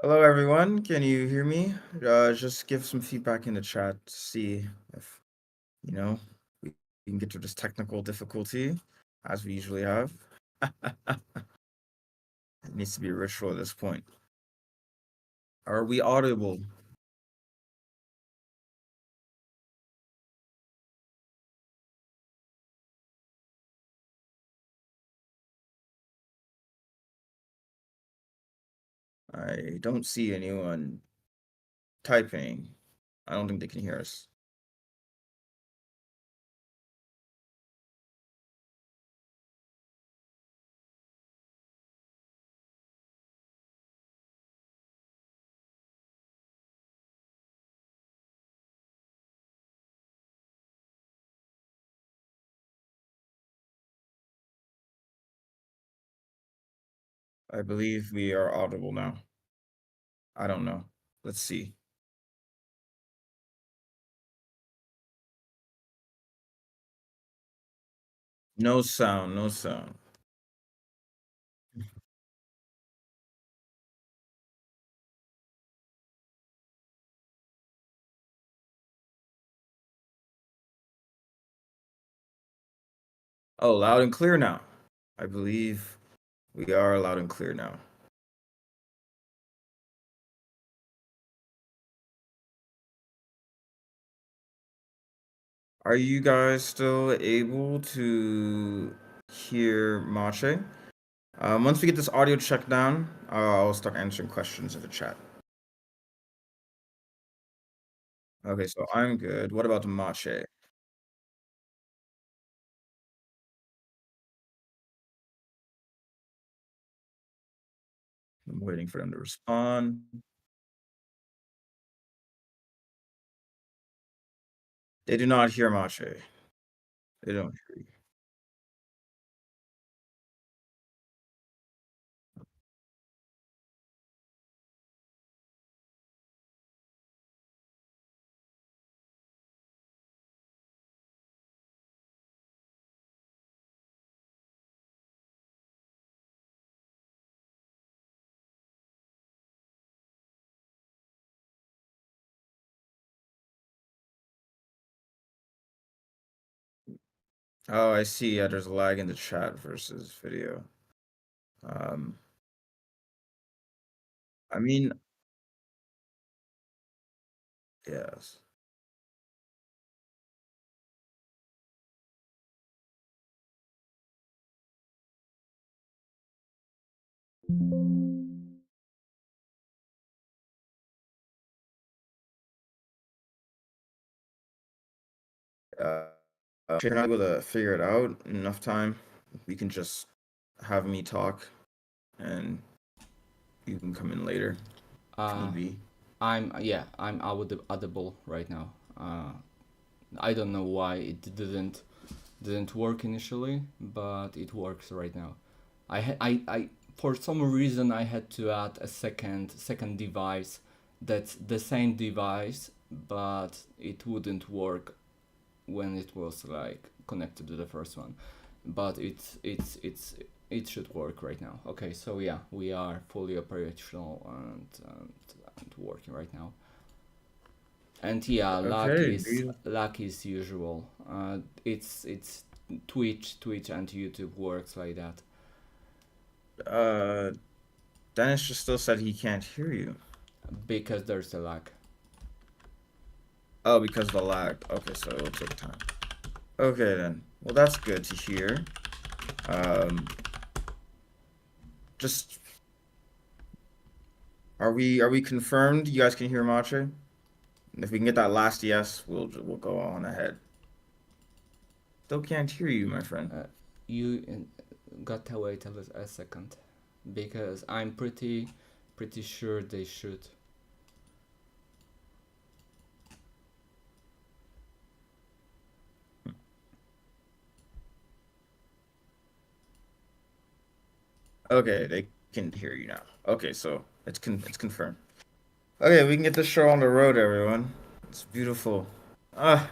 Hello, everyone. Can you hear me? Just give some feedback in the chat to see if, you know, we can get through this technical difficulty as we usually have. It needs to be a ritual at this point. Are we audible? I don't see anyone typing. I don't think they can hear us. I believe we are audible now. I don't know. Let's see. No sound, no sound. Oh, loud and clear now. I believe we are loud and clear now. Are you guys still able to hear Mache? Once we get this audio checked down, I'll start answering questions in the chat. Okay, so I'm good. What about Mache? I'm waiting for them to respond. They do not hear Mache. They don't hear you. Oh, I see. Yeah, there's a lag in the chat versus video. Um, I mean, yes. Uh, if you're not able to figure it out in enough time, we can just have me talk and you can come in later if Uh, need be. I'm audible right now. I don't know why it didn't work initially, but it works right now. I for some reason I had to add a second device that's the same device, but it wouldn't work when it was like connected to the first one. But it should work right now. Okay, so yeah, we are fully operational and working right now. And yeah, Okay, luck is usual. It's Twitch and YouTube works like that. uh, Dennis just still said he can't hear you. Because there's a lag. Oh, because of the lag. Okay, so it'll take time. Okay then. Well, that's good to hear. Um, just are we confirmed? You guys can hear Mache? If we can get that last yes, we'll go on ahead. Still can't hear you, my friend. You got to wait a second, because I'm pretty sure they should. Okay, they can hear you now. Okay, so it's confirmed. Okay, we can get this show on the road, everyone. It's beautiful. Ah,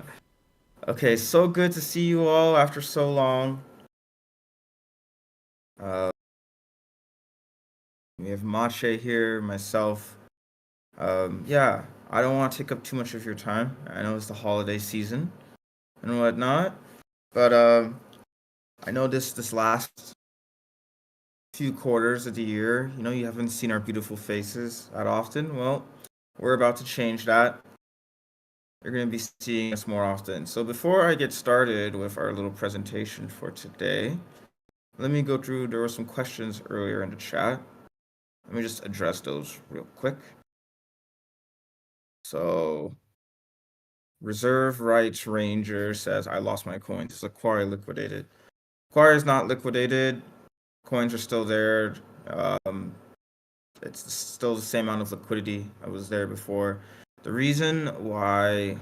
okay, so good to see you all after so long. Uh, we have Mache here, myself. Yeah, I don't want to take up too much of your time. I know it's the holiday season and whatnot, but I know this last few quarters of the year, you haven't seen our beautiful faces that often. Well, we're about to change that. You're going to be seeing us more often. So before I get started with our little presentation for today, let me go through. There were some questions earlier in the chat. Let me just address those real quick. So, Reserve Rights Ranger says, I lost my coins. Is Aquari liquidated? Aquari is not liquidated. Coins are still there. Um, it's still the same amount of liquidity that was there before. The reason why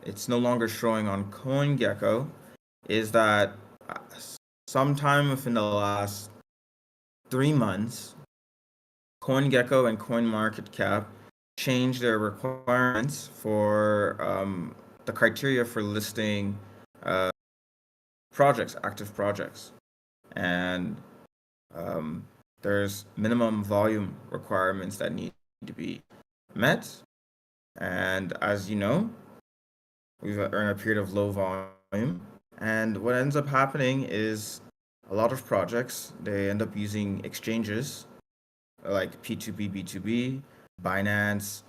it's no longer showing on CoinGecko is that sometime within the last 3 months, CoinGecko and CoinMarketCap changed their requirements for the criteria for listing uh, projects, active projects. And um, there's minimum volume requirements that need to be met. And as you know, we've are in a period of low volume. And what ends up happening is a lot of projects, they end up using exchanges like P2P, B2B, Binance,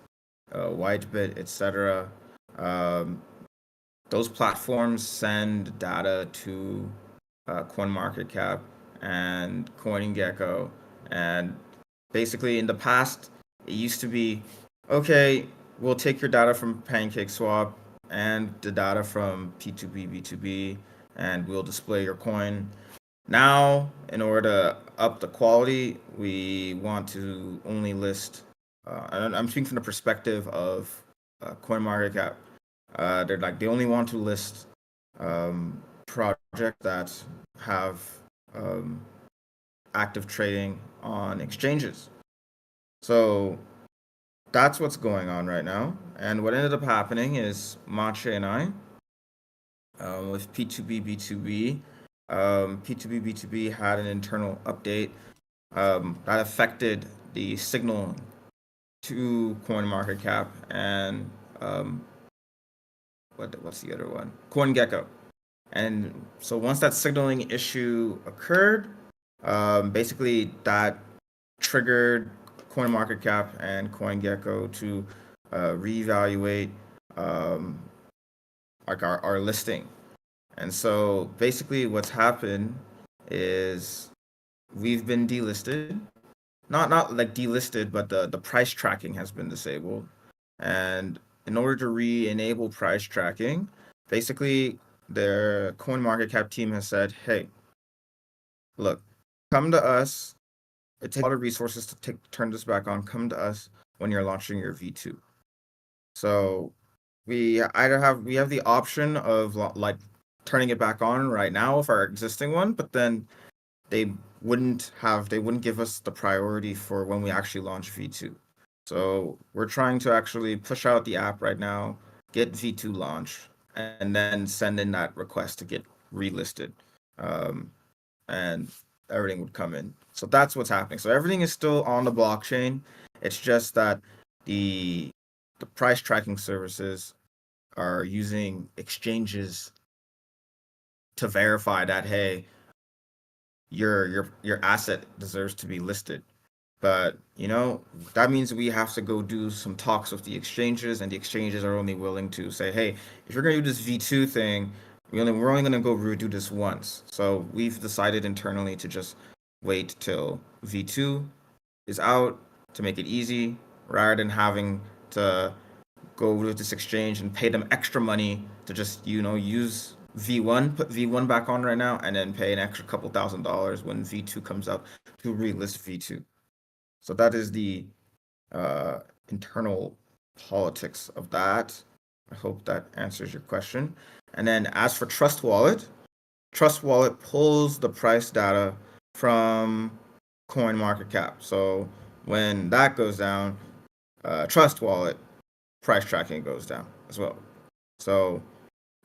Whitebit, etc. Um, those platforms send data to CoinMarketCap and CoinGecko. And basically, in the past, it used to be okay, we'll take your data from PancakeSwap and the data from P2P, B2B, and we'll display your coin. Now, in order to up the quality, we want to only list, and I'm speaking from the perspective of CoinMarketCap. They only want to list projects that have um, active trading on exchanges. So that's what's going on right now. And what ended up happening is Mache and I, with P2B, B2B, P2B, B2B had an internal update that affected the signal to CoinMarketCap and what's the other one? CoinGecko. And so once that signaling issue occurred, basically that triggered CoinMarketCap and CoinGecko to reevaluate um, like our listing. And so basically what's happened is we've been delisted. Not like delisted, but the price tracking has been disabled. And in order to re-enable price tracking, basically the CoinMarketCap team has said, hey, look, come to us. It takes a lot of resources to turn this back on. Come to us when you're launching your V2. So we have the option of like turning it back on right now with our existing one, but then they they wouldn't give us the priority for when we actually launch V2. So we're trying to actually push out the app right now, get V2 launch, and then send in that request to get relisted. Um, and everything would come in. So that's what's happening. So everything is still on the blockchain. It's just that the the price tracking services are using exchanges to verify that hey, your asset deserves to be listed. But that means we have to go do some talks with the exchanges, and the exchanges are only willing to say, hey, if you're gonna do this V2 thing, we're only gonna go do this once. So we've decided internally to just wait till V2 is out to make it easy, rather than having to go with this exchange and pay them extra money to just use V1, put V1 back on right now, and then pay an extra couple $1,000s when V2 comes out to relist V2. So that is the uh, internal politics of that. I hope that answers your question. And then as for Trust Wallet pulls the price data from CoinMarketCap. So when that goes down, Trust Wallet price tracking goes down as well. So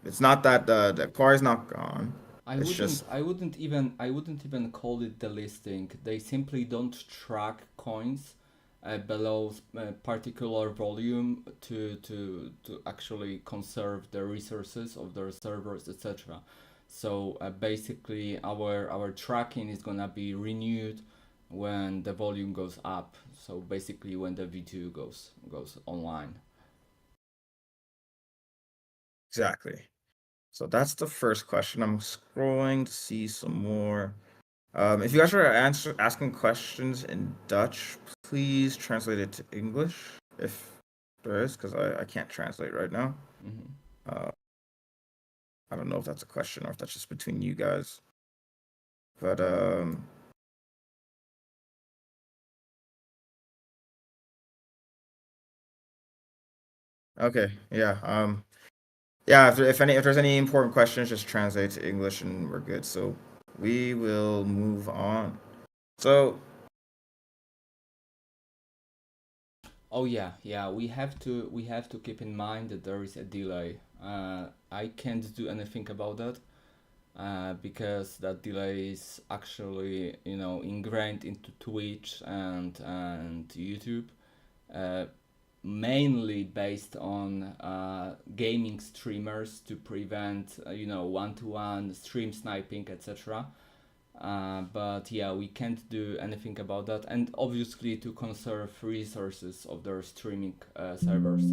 it's not that the car is not gone. It's just I wouldn't even call it the listing. They simply don't track coins below a particular volume to actually conserve the resources of their servers, etc. So basically, our tracking is gonna be renewed when the volume goes up. So basically, when the V2 goes online. Exactly. So that's the first question. I'm scrolling to see some more. If you guys are asking questions in Dutch, please translate it to English if there is, because I can't translate right now. Hmm. Uh, I don't know if that's a question or if that's just between you guys. But okay, yeah. Yeah, if there's any important questions, just translate to English and we're good. So we will move on. So Oh yeah, yeah. We have to keep in mind that there is a delay. I can't do anything about that because that delay is actually ingrained into Twitch and YouTube, uh, mainly based on gaming streamers to prevent one-to-one stream sniping, etc. But yeah, we can't do anything about that, and obviously to conserve resources of their streaming servers,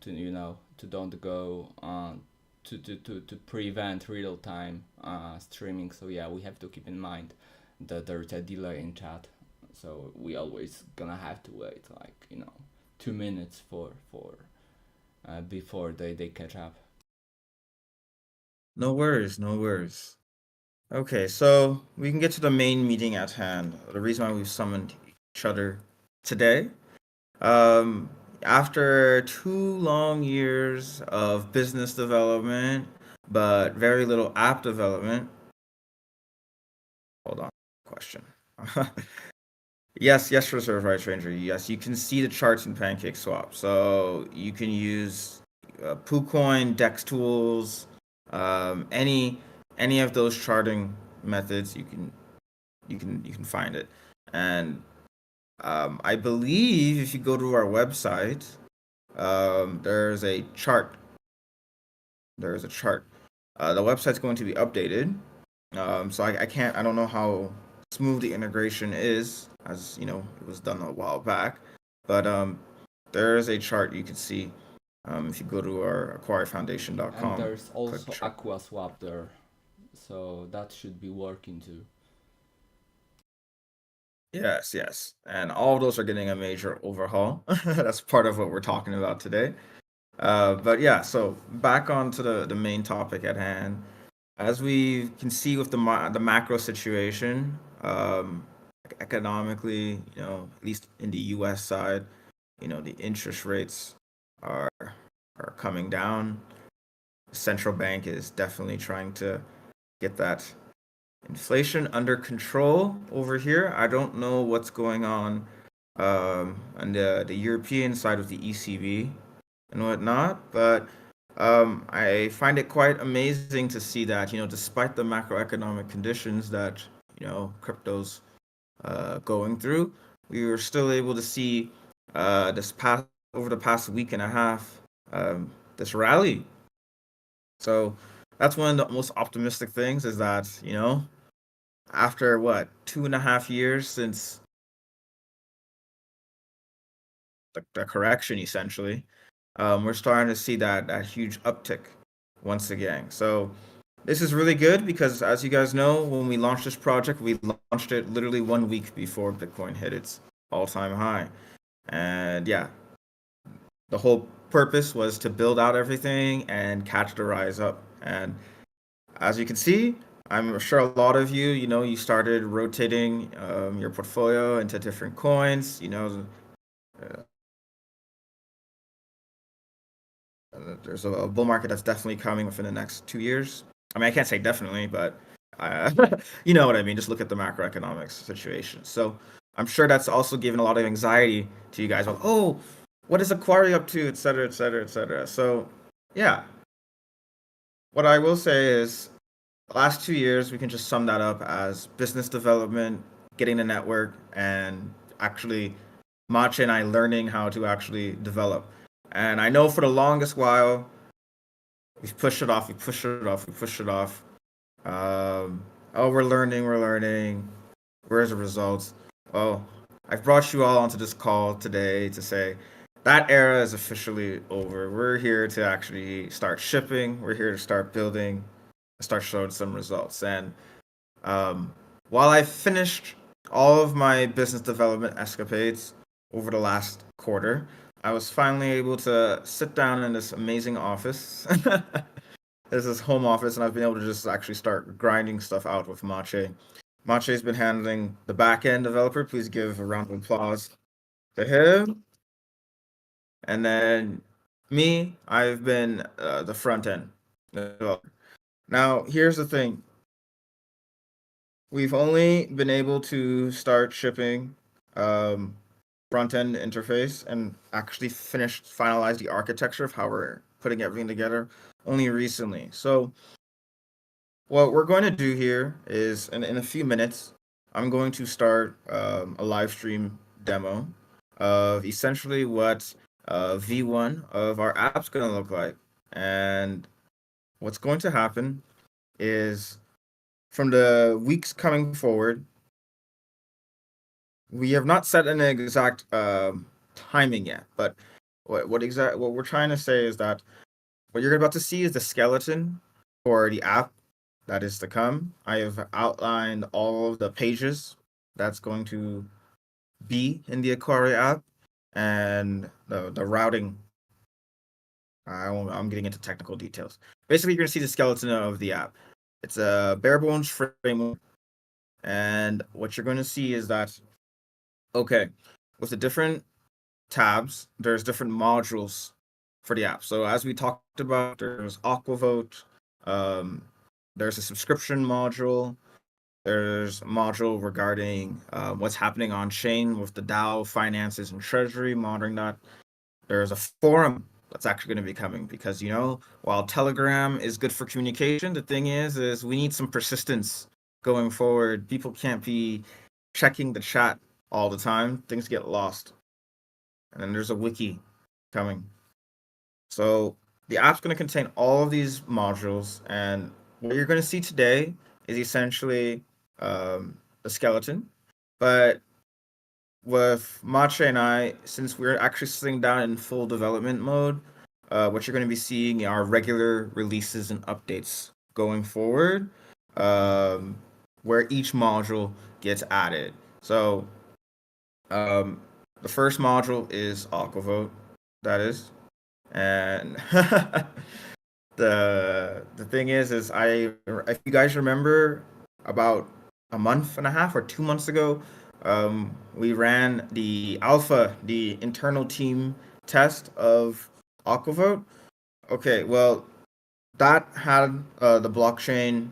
to to don't go to prevent real time streaming. So yeah, we have to keep in mind that there's a delay in chat. So we always gonna have to wait like 2 minutes for before they catch up. no worries, no worries. Okay, so we can get to the main meeting at hand. The reason why we've summoned each other today. Um, After 2 long years of business development, but very little app development. Hold on, question. Yes, reserve right, Stranger. Yes, you can see the charts in PancakeSwap. So you can use PooCoin, Dex tools, any of those charting methods. You can find it, and I believe if you go to our website, there's a chart. There is a chart. The website's going to be updated. So I don't know how smooth the integration is, as you know, it was done a while back. But there is a chart you can see if you go to our And aquarifoundation.com, there's click also chart. Aqua Swap there, so that should be working too. Yes, yes. And all of those are getting a major overhaul. That's part of what we're talking about today. But yeah, so back on to the main topic at hand. As we can see with the macro situation, economically, at least in the U.S. side, the interest rates are are coming down. The central bank is definitely trying to get that inflation under control over here. I don't know what's going on the European side of the ECB and whatnot, but I find it quite amazing to see that despite the macroeconomic conditions that cryptos going through, we were still able to see this past over the past week and a half this rally. So that's one of the most optimistic things is that after what 2.5 years since the correction essentially, we're starting to see that huge uptick once again. So this is really good because, as you guys know, when we launched this project, we launched it literally 1 week before Bitcoin hit its all-time high. And yeah, the whole purpose was to build out everything and catch the rise up. And as you can see, I'm sure a lot of you, you started rotating your portfolio into different coins. Uh, there's a bull market that's definitely coming within the next 2 years. I mean, I can't say definitely, but uh, you know what I mean. Just look at the macroeconomics situation. So I'm sure that's also given a lot of anxiety to you guys. Like, oh, what is Aquari up to, et cetera, et cetera, et cetera. So yeah, what I will say is the last 2 years, we can just sum that up as business development, getting the network, and actually Machi and I learning how to actually develop. And I know for the longest while, we've pushed it off, we pushed it off, we pushed it off. Oh, we're learning. Where's the results? Well, I've brought you all onto this call today to say that era is officially over. We're here to actually start shipping. We're here to start building, start showing some results. And um, while I finished all of my business development escapades over the last quarter, I was finally able to sit down in this amazing office. This is home office, and I've been able to just actually start grinding stuff out with Mache. Mache's been handling the back end developer. Please give a round of applause to him. And then me, I've been the front end developer. Now, here's the thing. We've only been able to start shipping um, front end interface and actually finalize the architecture of how we're putting everything together only recently. So what we're going to do here is in a few minutes, I'm going to start a live stream demo of essentially what V1 of our app's going to look like. And what's going to happen is from the weeks coming forward, we have not set an exact timing yet, but what we're trying to say is that what you're about to see is the skeleton for the app that is to come. I have outlined all of the pages that's going to be in the Aquari app and the routing. I'm getting into technical details. Basically, you're going to see the skeleton of the app. It's a bare bones framework, and what you're going to see is that okay, with the different tabs, there's different modules for the app. So as we talked about, there's Aquavote, um, there's a subscription module, there's a module regarding what's happening on chain with the DAO, finances, and treasury, monitoring that. There's a forum that's actually going to be coming because while Telegram is good for communication, the thing is we need some persistence going forward. People can't be checking the chat all the time. Things get lost. And then there's a wiki coming. So the app's going to contain all of these modules, and what you're going to see today is essentially the skeleton. But with Mache and I, since we're actually sitting down in full development mode, what you're going to be seeing are regular releases and updates going forward, um, where each module gets added. So um, the first module is Aquavote, that is, and the thing is if you guys remember about a month and a half or 2 months ago, we ran the alpha, the internal team test of Aquavote. Okay, well, that had the blockchain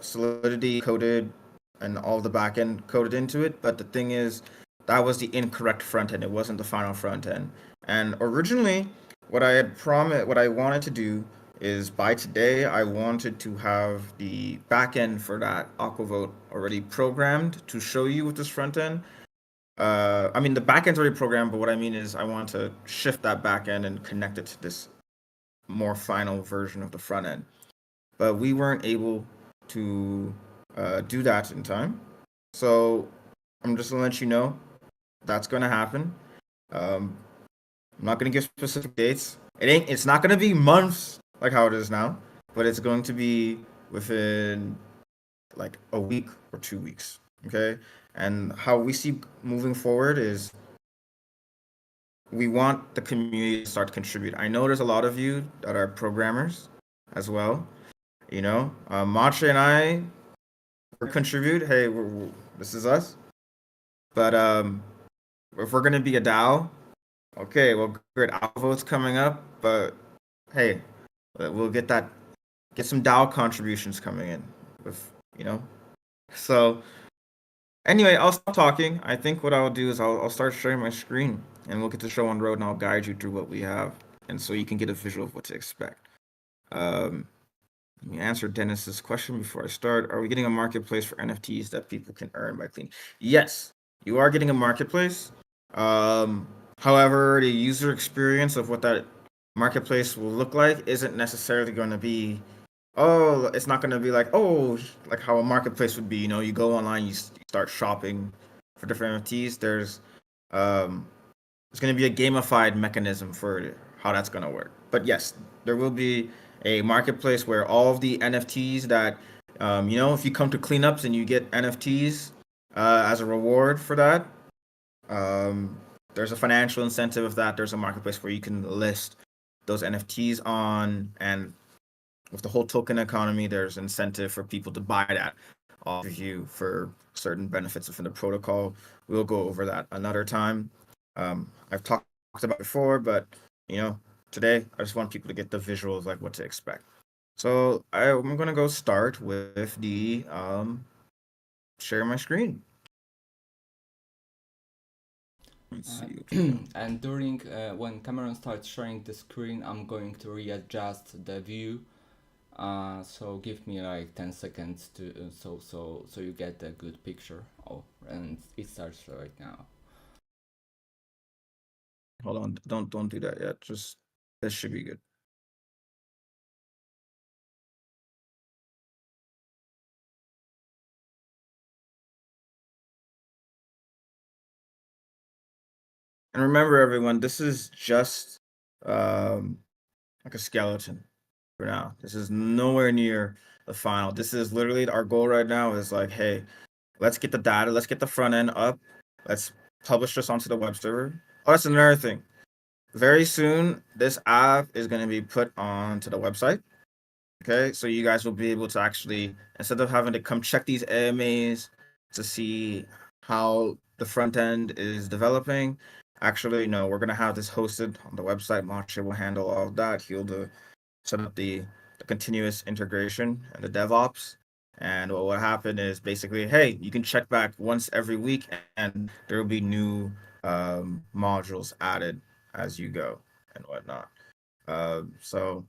Solidity coded and all the backend coded into it. But the thing is, that was the incorrect front end. It wasn't the final front end. And originally, what I wanted to do is by today, I wanted to have the backend for that Aquavote already programmed to show you with this front end. I mean, the backend's already programmed, but what I mean is I want to shift that backend and connect it to this more final version of the front end. But we weren't able to do that in time. So I'm just gonna let you know that's gonna happen. Um, I'm not gonna give specific dates. It's not gonna be months like how it is now, but it's going to be within like a week or 2 weeks. Okay, and how we see moving forward is we want the community to start to contribute. I know there's a lot of you that are programmers as well. Mache and I contribute. Hey, this is us. But if we're gonna be a DAO, okay, well, great. Our vote's coming up, but hey, we'll get some DAO contributions coming in with So anyway, I'll stop talking. I think what I'll do is I'll start sharing my screen, and we'll get the show on the road, and I'll guide you through what we have, and so you can get a visual of what to expect. Let me answer Dennis's question before I start. Are we getting a marketplace for NFTs that people can earn by cleaning? Yes, you are getting a marketplace. Um, However, the user experience of what that marketplace will look like isn't necessarily going to be, oh, it's not going to be like, oh, like how a marketplace would be. You know, you go online, you start shopping for different NFTs. Um, there's going to be a gamified mechanism for how that's going to work. But yes, there will be a marketplace where all of the NFTs that, you know, if you come to cleanups and you get NFTs as a reward for that, um, there's a financial incentive of that. There's a marketplace where you can list those NFTs on, and with the whole token economy, there's incentive for people to buy that off of you for certain benefits within the protocol. We'll go over that another time. I've talked about it before, but you know, today I just want people to get the visual of like what to expect. So I'm gonna go start with the share my screen. Let's Uh, see what we got. and during when Cameron starts sharing the screen, I'm going to readjust the view. So give me like 10 seconds to so you get a good picture. Oh, and it starts right now. Hold on, don't do that yet. Just this should be good. And remember, everyone, this is just um like a skeleton for now. This is nowhere near the final. This is literally our goal right now. Is like, hey, let's get the data, let's get the front end up, let's publish this onto the web server. Oh, that's another thing. Very soon, this app is going to be put onto the website. Okay, so you guys will be able to actually, instead of having to come check these AMAs to see how the front end is developing, actually, no, we're gonna have this hosted on the website. Mache will handle all of that. He'll set up the continuous integration and the DevOps. And what will happen is basically, hey, you can check back once every week, and there will be new modules added as you go and whatnot. So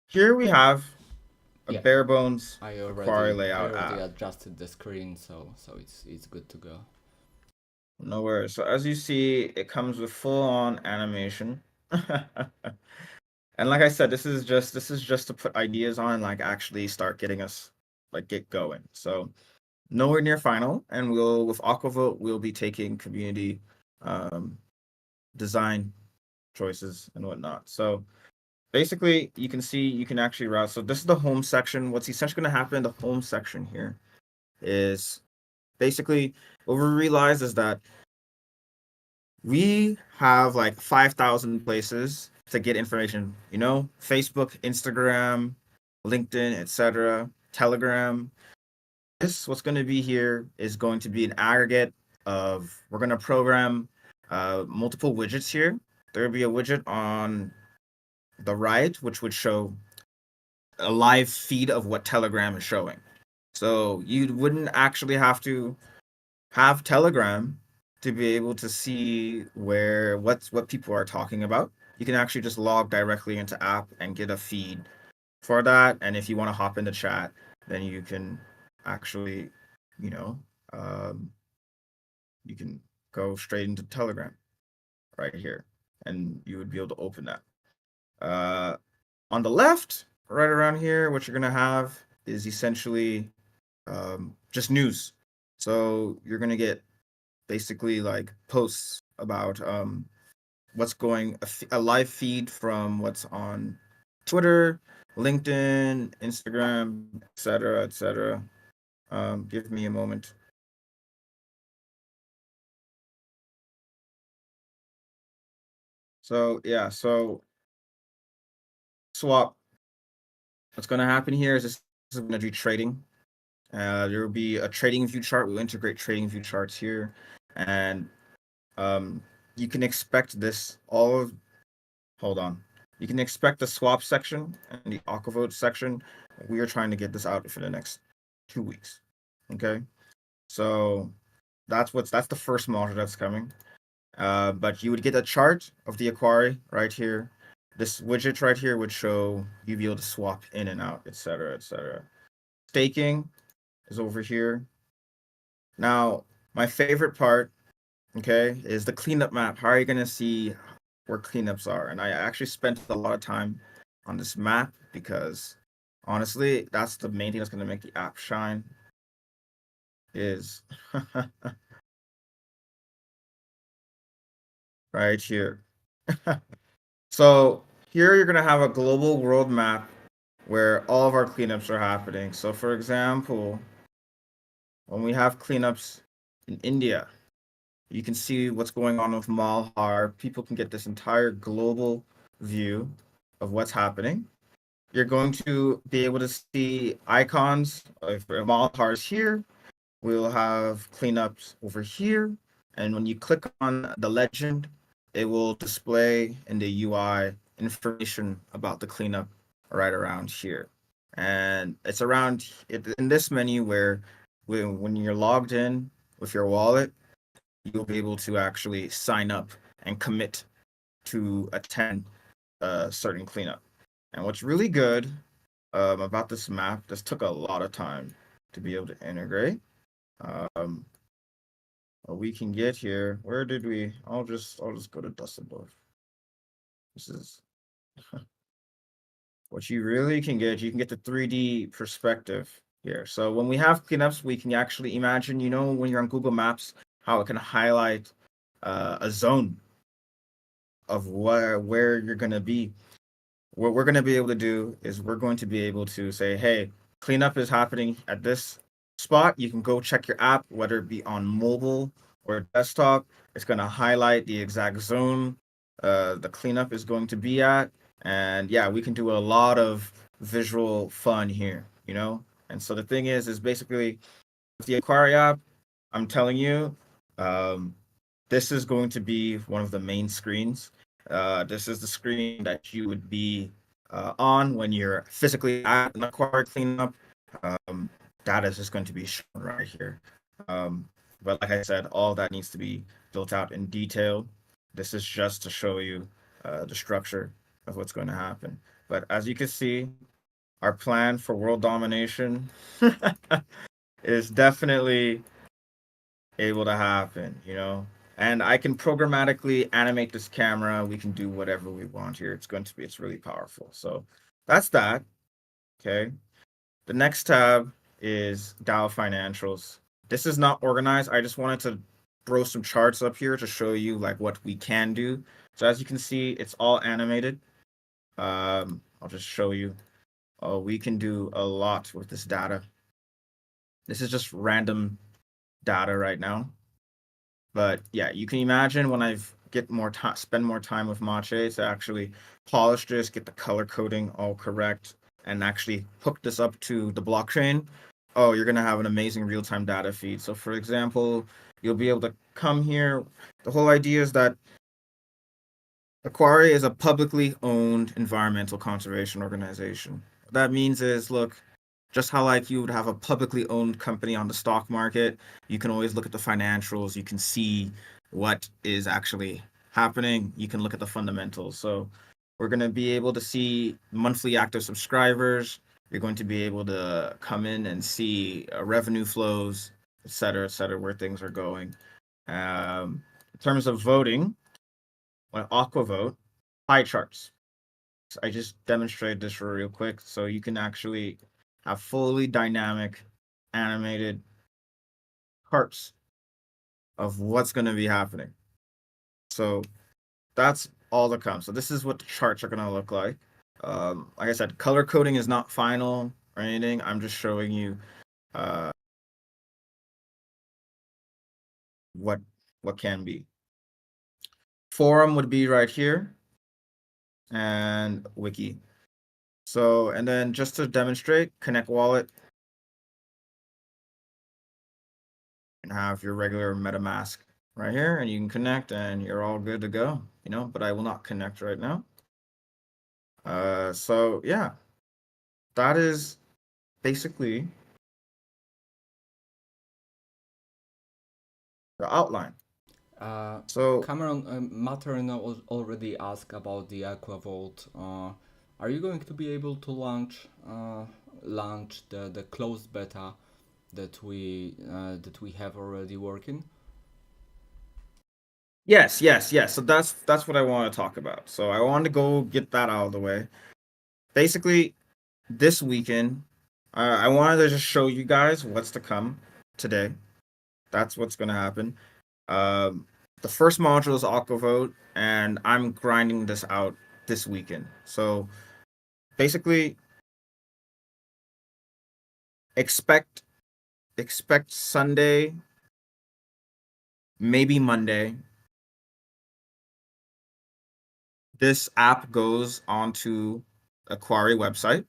here we have a Yeah, bare bones I Aquari already I layout already app. adjusted the screen, so it's good to go. No worries. So as you see, it comes with full on animation. And like I said, this is just to put ideas on, like actually start getting us like get going. So nowhere near final, and we'll with Aquavote we'll be taking community um design choices and whatnot. So basically you can see you can actually route. So this is the home section. What's essentially gonna happen in the home section here is basically what we realize is that we have like 5,000 places to get information, you know, Facebook, Instagram, LinkedIn, etc., Telegram. This, what's going to be here is going to be an aggregate of, we're going to program multiple widgets here. There will be a widget on the right, which would show a live feed of what Telegram is showing. So you wouldn't actually have Telegram to be able to see what people are talking about. You can actually just log directly into app and get a feed for that. And if you want to hop in the chat, then you can actually, you know, um, you can go straight into Telegram right here, and you would be able to open that. Uh, on the left, right around here, what you're gonna have is essentially just news. So you're gonna get basically like posts about what's going a live feed from what's on Twitter, LinkedIn, Instagram, etc., etc. Give me a moment. So yeah, so swap. What's going to happen here is this is going to do trading. There will be a trading view chart. We'll integrate trading view charts here, and um, you can expect this all of hold on. You can expect the swap section and the Aquavote section. We are trying to get this out for the next 2 weeks. Okay. So that's the first module that's coming. But you would get a chart of the Aquari right here. This widget right here would show you be able to swap in and out, etc., etc. Staking is over here. Now, my favorite part okay, is the cleanup map. How are you gonna see where cleanups are? And I actually spent a lot of time on this map because honestly, that's the main thing that's gonna make the app shine is right here. So here you're gonna have a global world map where all of our cleanups are happening. So for example, when we have cleanups in India, you can see what's going on with Malhar. People can get this entire global view of what's happening. You're going to be able to see icons. If Malhar is here, we'll have cleanups over here. And when you click on the legend, it will display in the UI information about the cleanup right around here. And it's around in this menu where when you're logged in with your wallet, you'll be able to actually sign up and commit to attend a certain cleanup. And what's really good about this map, this took a lot of time to be able to integrate. Um, what we can get here, where did we? I'll just go to Dusseldorf. This is what you really can get. You can get the 3D perspective here. So when we have cleanups, we can actually imagine, when you're on Google Maps, how it can highlight a zone of where you're gonna be. What we're gonna be able to do is we're going to be able to say, hey, cleanup is happening at this spot. You can go check your app, whether it be on mobile or desktop. It's gonna highlight the exact zone the cleanup is going to be at. And yeah, we can do a lot of visual fun here. And so the thing is basically with the Aquari app, I'm telling you, um, this is going to be one of the main screens. This is the screen that you would be on when you're physically at an Aquari cleanup. Um, that is just going to be shown right here. Um, but like I said, all that needs to be built out in detail. This is just to show you the structure of what's going to happen. But as you can see, our plan for world domination is definitely able to happen. And I can programmatically animate this camera. We can do whatever we want here. It's really powerful. So that's that. Okay. The next tab is Dow Financials. This is not organized. I just wanted to throw some charts up here to show you like what we can do. So as you can see, it's all animated. I'll just show you. Oh, we can do a lot with this data. This is just random data right now. But yeah, you can imagine when I've get more time, spend more time with Mache to actually polish this, get the color coding all correct, and actually hook this up to the blockchain. Oh, you're gonna have an amazing real-time data feed. So for example, you'll be able to come here. The whole idea is that Aquari is a publicly owned environmental conservation organization. What that means is, look, just how like you would have a publicly owned company on the stock market, you can always look at the financials, you can see what is actually happening, you can look at the fundamentals. So we're going to be able to see monthly active subscribers, you're going to be able to come in and see revenue flows, et cetera, where things are going. In terms of voting, when Aqua vote, pie charts. I just demonstrated this real quick, so you can actually have fully dynamic animated charts of what's going to be happening. So that's all to come. So this is what the charts are going to look like. Like I said, color coding is not final or anything. I'm just showing you uh, what can be. Forum would be right here, and wiki. So, and then just to demonstrate, connect wallet and have your regular MetaMask right here, and you can connect and you're all good to go, but I will not connect right now. So yeah, that is basically the outline. Uh, So Cameron, Materno already asked about the Aquavolt. Are you going to be able to launch the closed beta that we have already working? Yes, yes, yes. So that's what I want to talk about. So I wanted to go get that out of the way. Basically, this weekend, I wanted to just show you guys what's to come today. That's what's gonna happen. Um, the first module is Aquavote, and I'm grinding this out this weekend. So basically, expect expect Sunday, maybe Monday. This app goes onto Aquari website,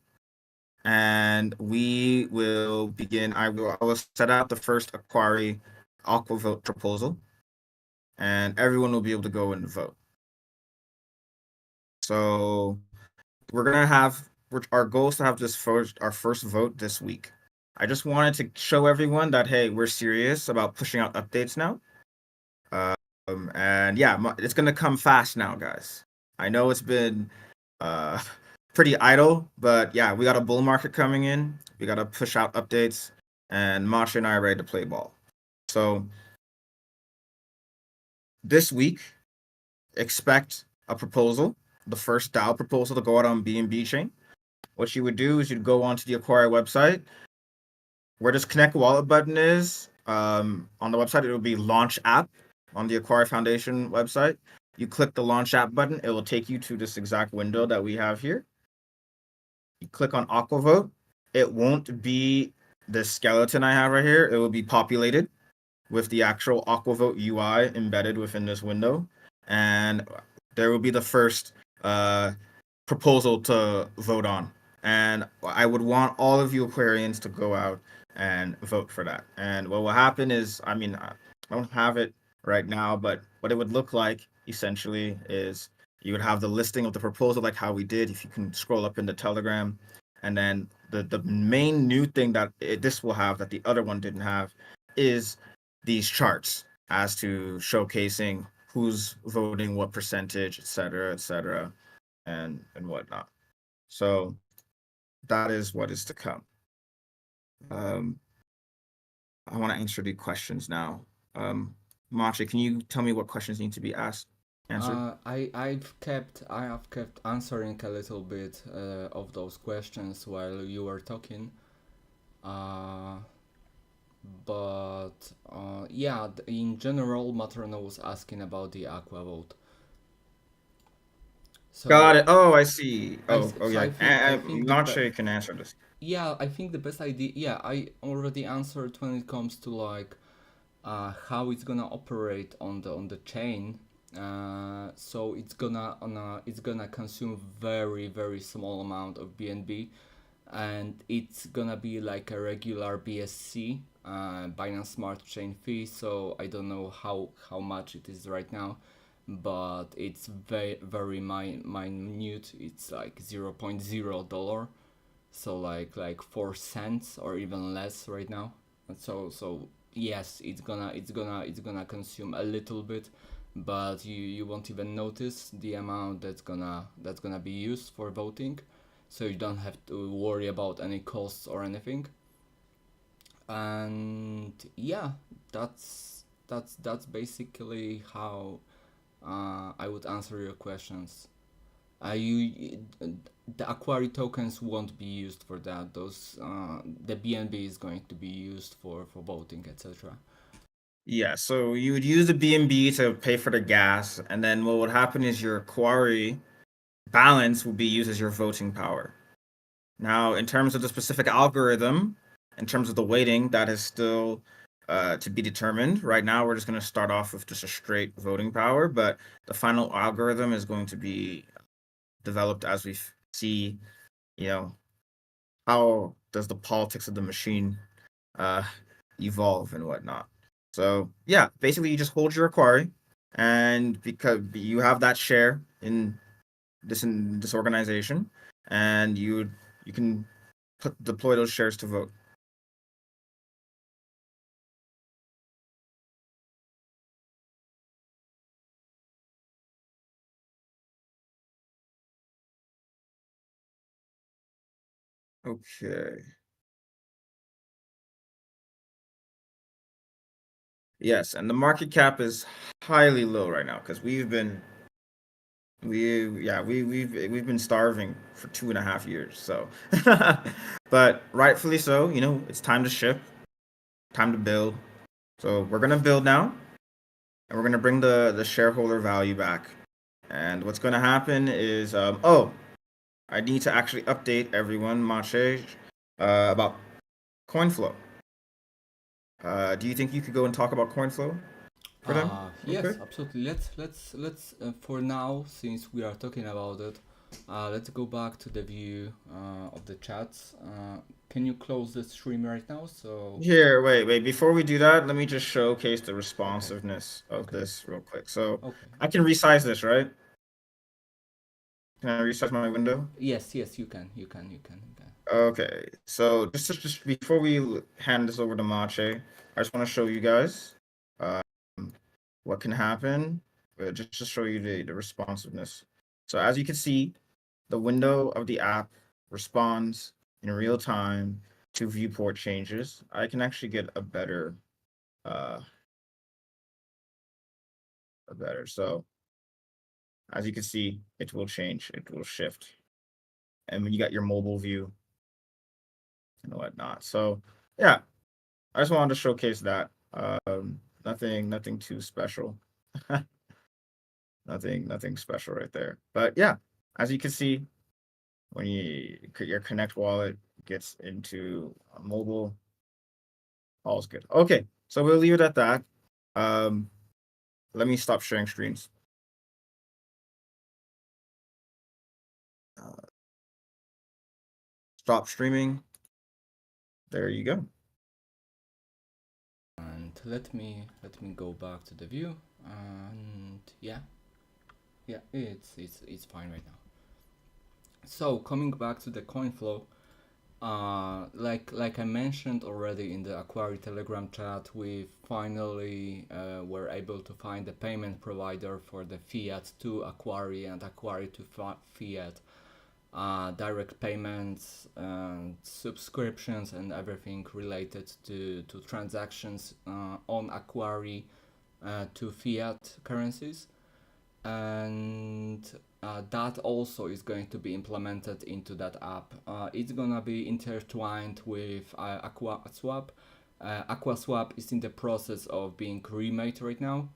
and we will begin. I will set out the first Aquari Aquavote proposal, and everyone will be able to go and vote. So we're gonna have our goal is to have this first our first vote this week. I just wanted to show everyone that hey, we're serious about pushing out updates now. And yeah, it's gonna come fast now, guys. I know it's been uh pretty idle, but yeah, we got a bull market coming in. We gotta push out updates, and Masha and I are ready to play ball. So this week, expect a proposal, the first DAO proposal to go out on BNB chain. What you would do is you'd go onto the Aquari website. Where this Connect Wallet button is, on the website, it will be Launch App on the Aquari Foundation website. You click the Launch App button, it will take you to this exact window that we have here. You click on Aquavote. It won't be the skeleton I have right here. It will be populated with the actual Aquavote UI embedded within this window. And there will be the first uh, proposal to vote on. And I would want all of you Aquarians to go out and vote for that. And what will happen is, I mean, I don't have it right now, but what it would look like essentially is you would have the listing of the proposal, like how we did. If you can scroll up in the Telegram, and then the main new thing that this will have that the other one didn't have is these charts as to showcasing who's voting, what percentage, et cetera, and whatnot. So that is what is to come. Um, I want to answer the questions now. Machi, can you tell me what questions need to be asked, answered? I have kept answering a little bit of those questions while you were talking. Uh, but yeah, in general, Matrona was asking about the Aqua vote. Got So it. Oh, I see. Oh, so yeah. I think Machi can answer this. yeah, I think the best idea. Yeah, I already answered when it comes to like how it's gonna operate on the chain. So it's gonna consume very small amount of BNB, and it's gonna be like a regular BSC, Binance Smart Chain fee. So I don't know how much it is right now, but it's very minute. It's like $0.0, so like 4 cents or even less right now. And so yes, it's gonna consume a little bit, but you won't even notice the amount that's gonna be used for voting, so you don't have to worry about any costs or anything. And yeah, that's basically how I would answer your questions. The Aquari tokens won't be used for that. Those the BNB is going to be used for voting, etc. Yeah, so you would use the BNB to pay for the gas, and then what would happen is your quarry balance will be used as your voting power. Now, in terms of the specific algorithm, in terms of the weighting, that is still to be determined. Right now, we're just going to start off with just a straight voting power, but the final algorithm is going to be developed as we see, you know, how does the politics of the machine uh, evolve and whatnot. So yeah, basically you just hold your quarry, and because you have that share in this organization, and you can deploy those shares to vote. Okay. Yes, and the market cap is highly low right now because we've been starving for 2.5 years. So, but rightfully so. It's time to ship, time to build. So we're gonna build now, and we're gonna bring the shareholder value back. And what's gonna happen is, I need to actually update everyone, Mache, about Coinflow. Do you think you could go and talk about Coinflow for them, real Yes, quick? absolutely. Let's for now, since we are talking about it, let's go back to the view of the chats. Can you close the stream right now? So Here, wait. Before we do that, let me just showcase the okay, responsiveness of okay, this real quick. So okay, I can okay. resize this, right? Can I resize my window? Yes, yes, you can. Okay. So just before we hand this over to Mache, I just want to show you guys um, what can happen. Just to show you the responsiveness. So as you can see, the window of the app responds in real time to viewport changes. I can actually get uh, a better. So as you can see, it will change, it will shift. And when you got your mobile view and whatnot. So yeah, I just wanted to showcase that. Nothing too special. Nothing special right there. But yeah, as you can see, when your Connect wallet gets into a mobile, all's good. Okay, so we'll leave it at that. Um, Let me stop sharing screens. Uh, Stop streaming. There you go. And let me go back to the view. And yeah, it's fine right now. So coming back to the coin flow, like I mentioned already in the Aquari Telegram chat, we finally were able to find a payment provider for the fiat to Aquari and Aquari to fiat, direct payments and subscriptions and everything related to transactions on Aquari to fiat currencies, and that also is going to be implemented into that app. It's gonna be intertwined with AquaSwap. AquaSwap is in the process of being remade right now.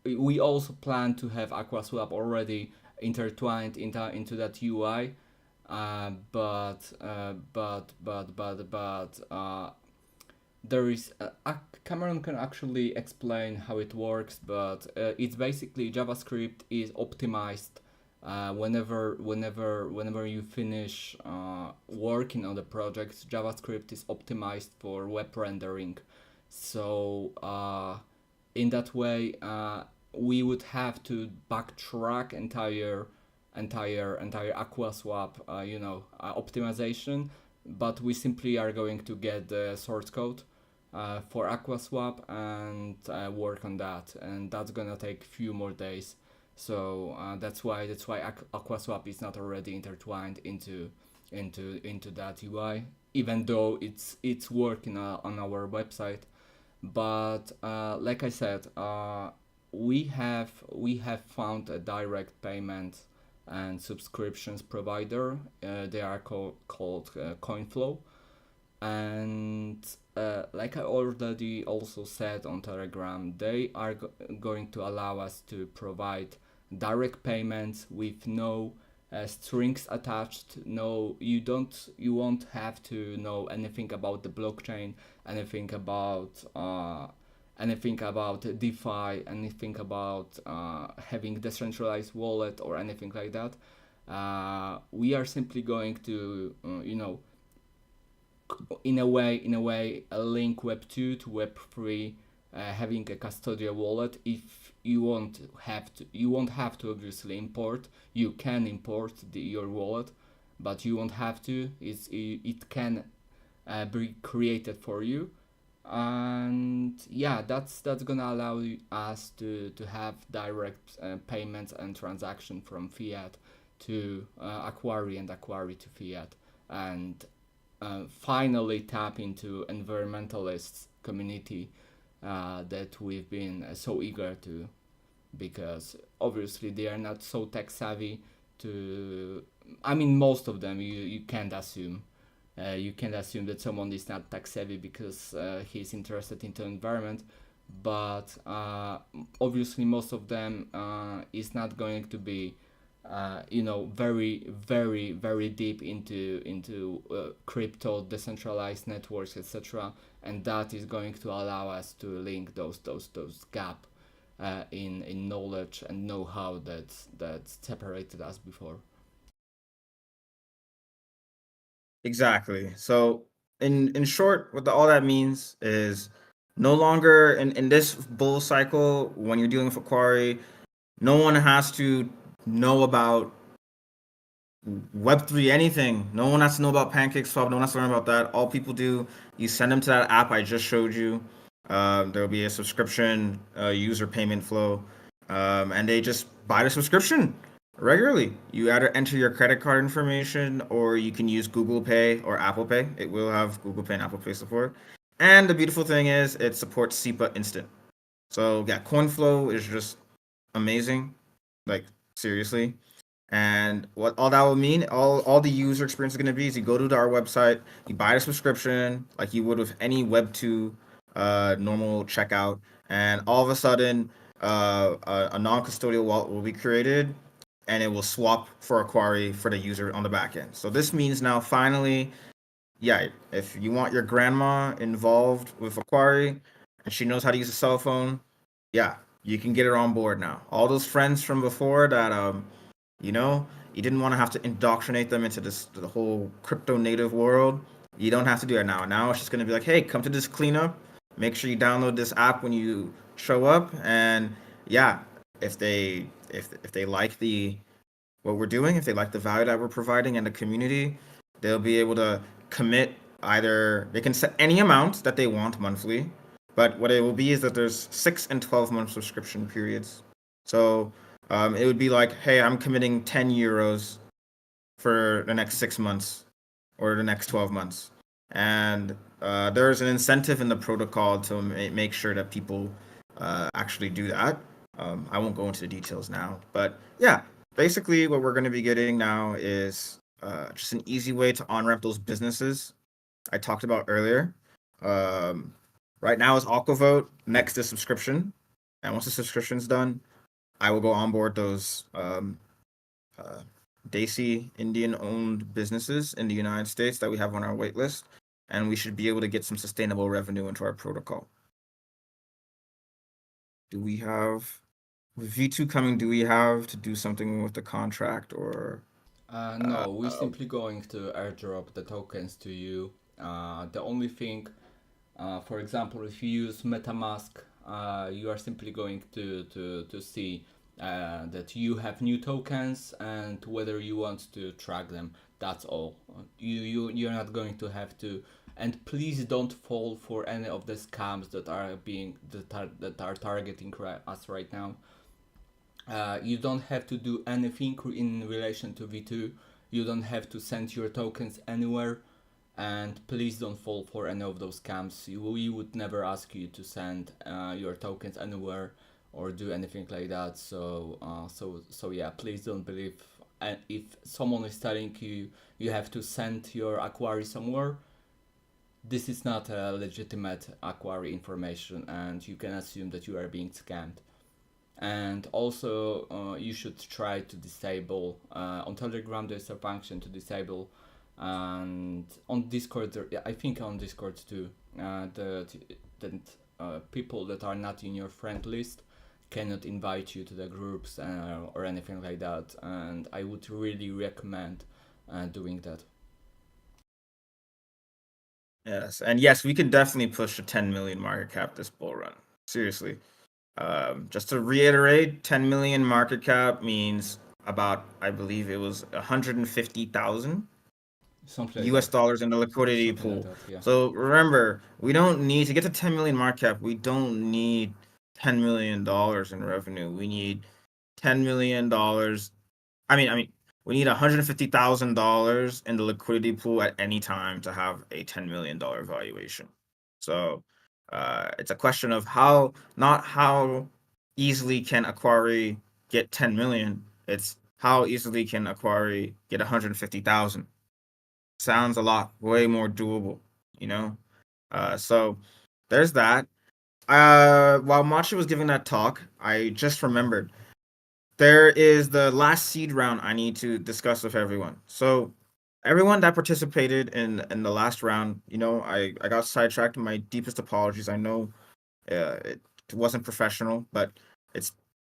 We also plan to have AquaSwap already intertwined into that UI, but there is Cameron can actually explain how it works, but it's basically JavaScript is optimized whenever you finish working on the project. JavaScript is optimized for web rendering, so in that way we would have to backtrack entire AquaSwap optimization, but we simply are going to get the source code for AquaSwap and work on that, and that's gonna take a few more days. So that's why AquaSwap is not already intertwined into that UI, even though it's working on our website. But like I said, we have found a direct payment and subscriptions provider. They are called Coinflow, and like I already also said on Telegram, they are going to allow us to provide direct payments with no strings attached. No, you won't have to know anything about the blockchain, anything about DeFi, anything about having decentralized wallet or anything like that. We are simply going to in a way a link web 2 to web 3, having a custodial wallet. If you won't have to obviously import. You can import your wallet, but you won't have to. It can be created for you, and yeah, that's gonna allow us to have direct payments and transaction from fiat to Aquari and Aquari to fiat, and finally tap into environmentalists community that we've been so eager to, because obviously they are not so tech savvy to. I mean, most of them you can't assume. You can't assume that someone is not tech savvy because he's interested in the environment, but obviously most of them is not going to be very deep into crypto, decentralized networks, etc. And that is going to allow us to link those gap in knowledge and know-how that separated us before. Exactly. So in short, all that means is no longer in this bull cycle when you're dealing with Aquari, no one has to know about Web3 anything. No one has to know about PancakeSwap. No one has to learn about that. All people do, you send them to that app I just showed you. There will be a subscription user payment flow, and they just buy the subscription regularly. You either enter your credit card information, or you can use Google Pay or Apple Pay. It will have Google Pay and Apple Pay support. And the beautiful thing is, it supports SEPA Instant. So yeah, Coinflow is just amazing. Like seriously. And what all that will mean, all the user experience is going to be is you go to our website, you buy a subscription like you would with any Web2 normal checkout, and all of a sudden a non-custodial wallet will be created, and it will swap for a query for the user on the back end. So this means now finally, yeah, if you want your grandma involved with a query and she knows how to use a cell phone, yeah, you can get her on board now. All those friends from before that you know, you didn't want to have to indoctrinate them into the whole crypto native world. You don't have to do that now. Now it's just gonna be like, hey, come to this cleanup. Make sure you download this app when you show up, and yeah, if they like the what we're doing, if they like the value that we're providing and the community, they'll be able to commit either they can set any amount that they want monthly, but what it will be is that there's 6 and 12 month subscription periods. So it would be like, hey, I'm committing €10 for the next 6 months or the next 12 months. And there's an incentive in the protocol to make sure that people actually do that. I won't go into the details now, but yeah, basically what we're going to be getting now is just an easy way to on ramp those businesses I talked about earlier. Um, right now is Aquavote, next is subscription. And once the subscription's done, I will go onboard those uh, Desi Indian owned businesses in the United States that we have on our wait list, and we should be able to get some sustainable revenue into our protocol. Do we have with V2 coming? Do we have to do something with the contract or? Uh, No, we're simply going to airdrop the tokens to you. The only thing, for example, if you use MetaMask, you are simply going to see that you have new tokens and whether you want to track them. That's all. You're not going to have to. And please don't fall for any of the scams that are targeting us right now. You don't have to do anything in relation to V2. You don't have to send your tokens anywhere, and please don't fall for any of those scams. We would never ask you to send your tokens anywhere or do anything like that. So yeah, please don't believe. And if someone is telling you you have to send your Aquari somewhere, this is not a legitimate Aquari information, and you can assume that you are being scammed. And also you should try to disable on Telegram there's a function to disable, and on Discord I think on Discord too, that people that are not in your friend list cannot invite you to the groups or anything like that, and I would really recommend doing that. yes, and yes, we can definitely push a 10 million market cap this bull run. Seriously. Just to reiterate, 10 million market cap means about, I believe it was 150,000 Something like US that. dollars in the liquidity Something like pool. that, yeah. So remember, we don't need to get to 10 million market cap. We don't need $10 million in revenue. We need $10 million. I mean, we need $150,000 in the liquidity pool at any time to have a $10 million valuation. So It's a question of how, not how easily can Aquari get 10 million. It's how easily can Aquari get 150,000. Sounds a lot, way more doable, you know? So there's that. While Machi was giving that talk, I just remembered there is the last seed round I need to discuss with everyone. So everyone that participated in the last round, I got sidetracked. My deepest apologies. I know it wasn't professional, but it's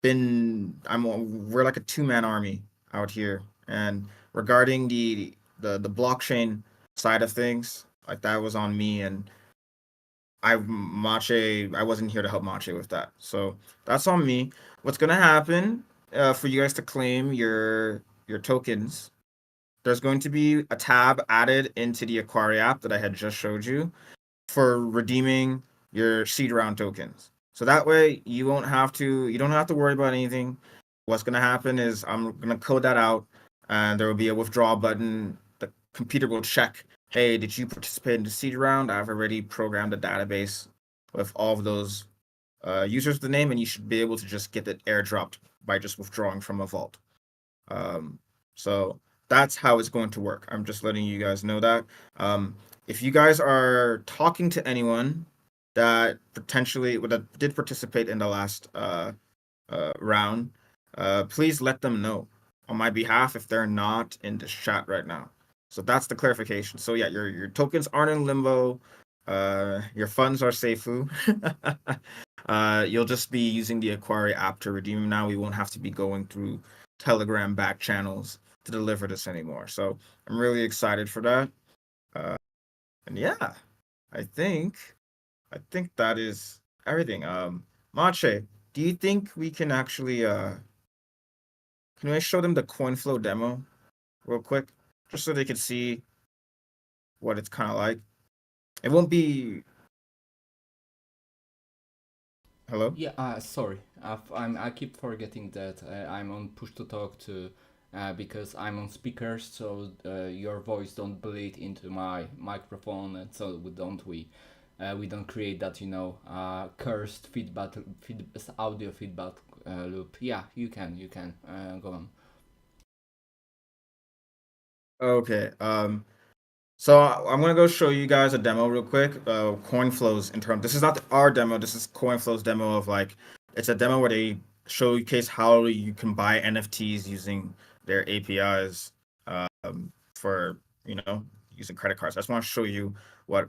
we're like a two-man army out here. And regarding the blockchain side of things, like that was on me, and I wasn't here to help Mache with that. So that's on me. What's gonna happen for you guys to claim your tokens? There's going to be a tab added into the Aquari app that I had just showed you for redeeming your seed round tokens. So that way you don't have to worry about anything. What's gonna happen is I'm gonna code that out, and there will be a withdraw button. The computer will check, hey, did you participate in the seed round? I've already programmed a database with all of those users with the name, and you should be able to just get it airdropped by just withdrawing from a vault. Um, so that's how it's going to work. I'm just letting you guys know that. If you guys are talking to anyone that did participate in the last round, please let them know on my behalf if they're not in the chat right now. So that's the clarification. So yeah, your tokens aren't in limbo. Your funds are seifu. You'll just be using the Aquari app to redeem them now. We won't have to be going through Telegram back channels to deliver this anymore. So I'm really excited for that. Uh, and yeah, I think I think that is everything. Mache, do you think we can actually can I show them the Coinflow demo real quick, just so they can see what it's kind of like? It won't be. Hello. Yeah, sorry. I keep forgetting that I'm on push to talk to because I'm on speakers, so your voice don't bleed into my microphone, and so we don't create that cursed audio feedback loop. Yeah, you can go on. Okay. So I'm gonna go show you guys a demo real quick. Coinflow's internal. This is not our demo. This is Coinflow's demo of like it's a demo where they showcase how you can buy NFTs using their APIs for using credit cards. I just want to show you what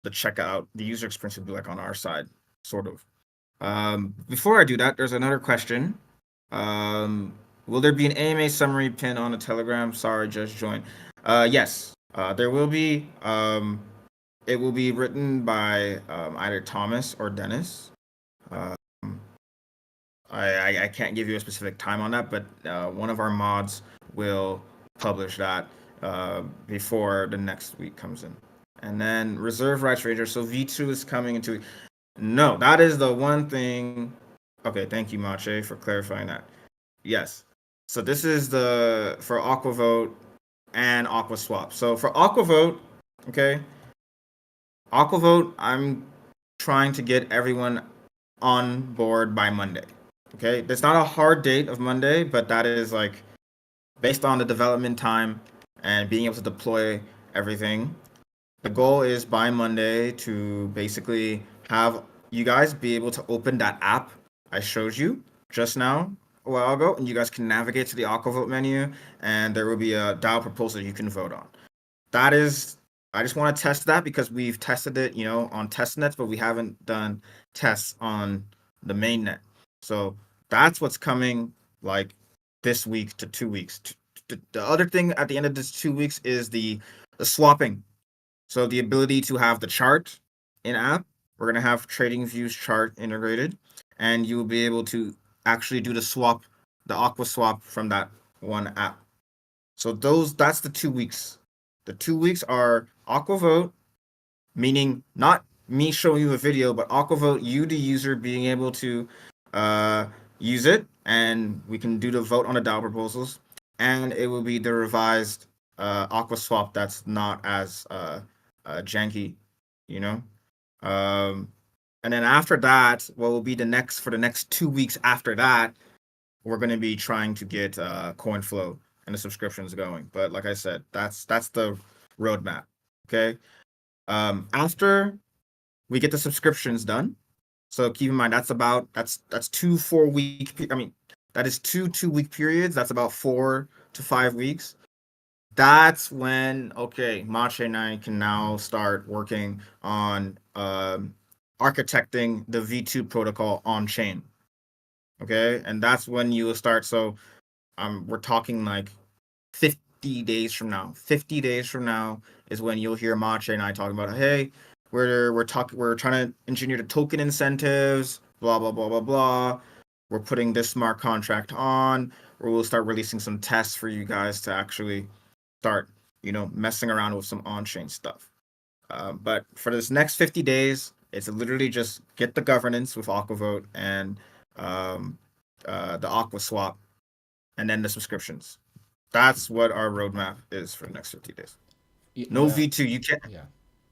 the user experience would be like on our side, sort of. Before I do that, there's another question. Um, will there be an AMA summary pin on the Telegram? Sorry, just joined. Yes, there will be. It will be written by either Thomas or Dennis. Um, I can't give you a specific time on that, but one of our mods will publish that before the next week comes in. And then Reserve Rights Ranger. So V2 is coming into. No, that is the one thing. Okay, thank you, Mache, for clarifying that. Yes. So this is the for Aquavote and Aquaswap. So for Aquavote, okay, Aquavote, I'm trying to get everyone on board by Monday. Okay, there's not a hard date of Monday, but that is like based on the development time and being able to deploy everything. The goal is by Monday to basically have you guys be able to open that app I showed you just now a while ago, and you guys can navigate to the Aquavote menu, and there will be a dial proposal you can vote on. That is, I just want to test that because we've tested it, on test nets, but we haven't done tests on the main net. So that's what's coming like this week to 2 weeks. The other thing at the end of this 2 weeks is the swapping. So the ability to have the chart in app. We're gonna have Trading Views chart integrated, and you will be able to actually do the Aqua swap from that one app. So that's the 2 weeks. The 2 weeks are Aquavote, meaning not me showing you a video, but Aquavote, you the user being able to uh, use it, and we can do the vote on the DAO proposals, and it will be the revised Aqua swap that's not as janky, you know. Um, And then after that, what will be the next for the next 2 weeks after that, we're going to be trying to get Coinflow and the subscriptions going. But like I said, that's the roadmap. Okay. After we get the subscriptions done, so keep in mind that's 2 4 week. I mean, that is 2 2 week periods. That's about 4 to 5 weeks. That's when okay, Mache and I can now start working on architecting the V2 protocol on chain. Okay, and that's when you will start. So we're talking like 50 days from now. 50 days from now is when you'll hear Mache and I talking about, hey, we're trying to engineer the token incentives, blah blah blah blah blah. We're putting this smart contract on, or we'll start releasing some tests for you guys to actually start, messing around with some on-chain stuff. But for this next 50 days, it's literally just get the governance with Aquavote and um, the Aqua swap, and then the subscriptions. That's what our roadmap is for the next 50 days. No Yeah, V2, you can't. yeah.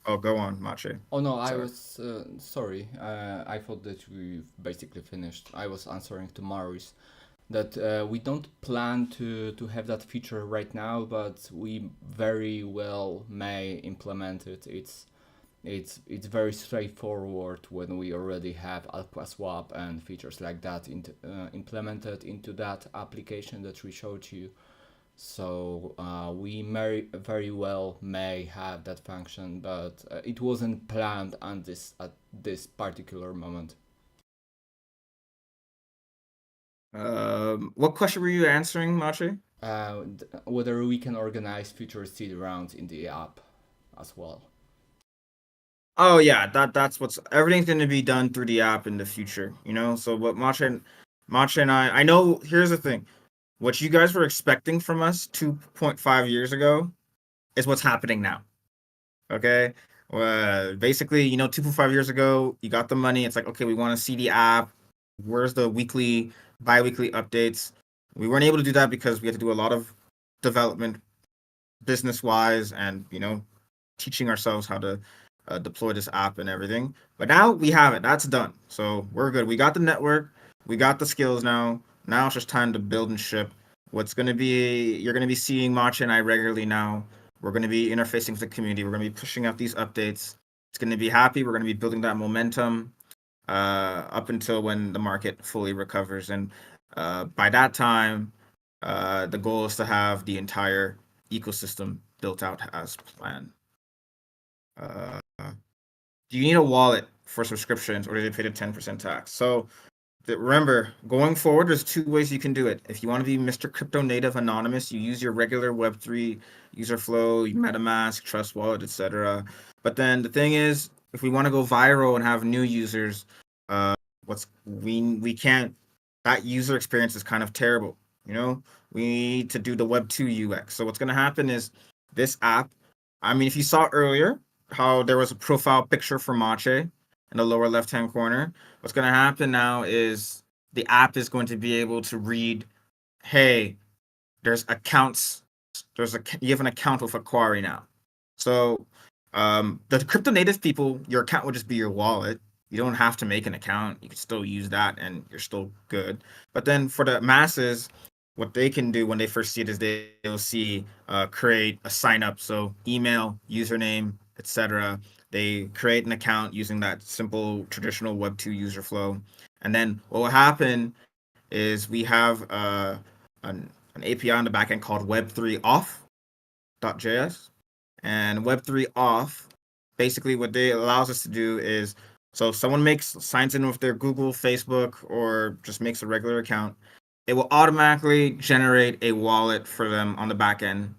Oh, go on, Mache. Oh no, I Sorry. was sorry. I thought that we've basically finished. I was answering to Maurice that we don't plan to have that feature right now, but we very well may implement it. It's very straightforward when we already have Aqua Swap and features like that implemented into that application that we showed you. So we very well may have that function, but it wasn't planned on this particular moment. What question were you answering, Mache? Whether we can organize future seed rounds in the app as well. Oh yeah, that's what's everything's going to be done through the app in the future. So what Mache and I know. Here's the thing: what you guys were expecting from us 2.5 years ago is what's happening now. Okay. Basically, 2.5 years ago, you got the money. It's like, okay, we want to see the app. Where's the weekly, bi-weekly updates? We weren't able to do that because we had to do a lot of development business wise and, teaching ourselves how to deploy this app and everything. But now we have it. That's done. So we're good. We got the network. We got the skills now. Now it's just time to build and ship. You're going to be seeing Macha and I regularly now. We're going to be interfacing with the community. We're going to be pushing out these updates. It's going to be happy. We're going to be building that momentum up until when the market fully recovers. And by that time, the goal is to have the entire ecosystem built out as planned. Uh, do you need a wallet for subscriptions or do they pay the 10% tax? So remember, going forward, there's two ways you can do it. If you want to be Mr. Crypto Native Anonymous, you use your regular Web3 user flow, MetaMask, Trust Wallet, etc. But then the thing is, if we want to go viral and have new users, we can't. That user experience is kind of terrible. We need to do the Web2 UX. So what's going to happen is this app. I mean, if you saw earlier how there was a profile picture for Mache in the lower left-hand corner, what's going to happen now is the app is going to be able to read, hey, there's accounts, you have an account with Aquari now. So the crypto native people, your account would just be your wallet. You don't have to make an account. You can still use that and you're still good. But then for the masses, what they can do when they first see it is they'll see create a sign up. So email, username, etc. They create an account using that simple traditional Web2 user flow. And then what will happen is we have an API on the backend called Web3 auth.js. And Web3 auth, basically what they allows us to do is so if someone signs in with their Google, Facebook, or just makes a regular account, it will automatically generate a wallet for them on the back end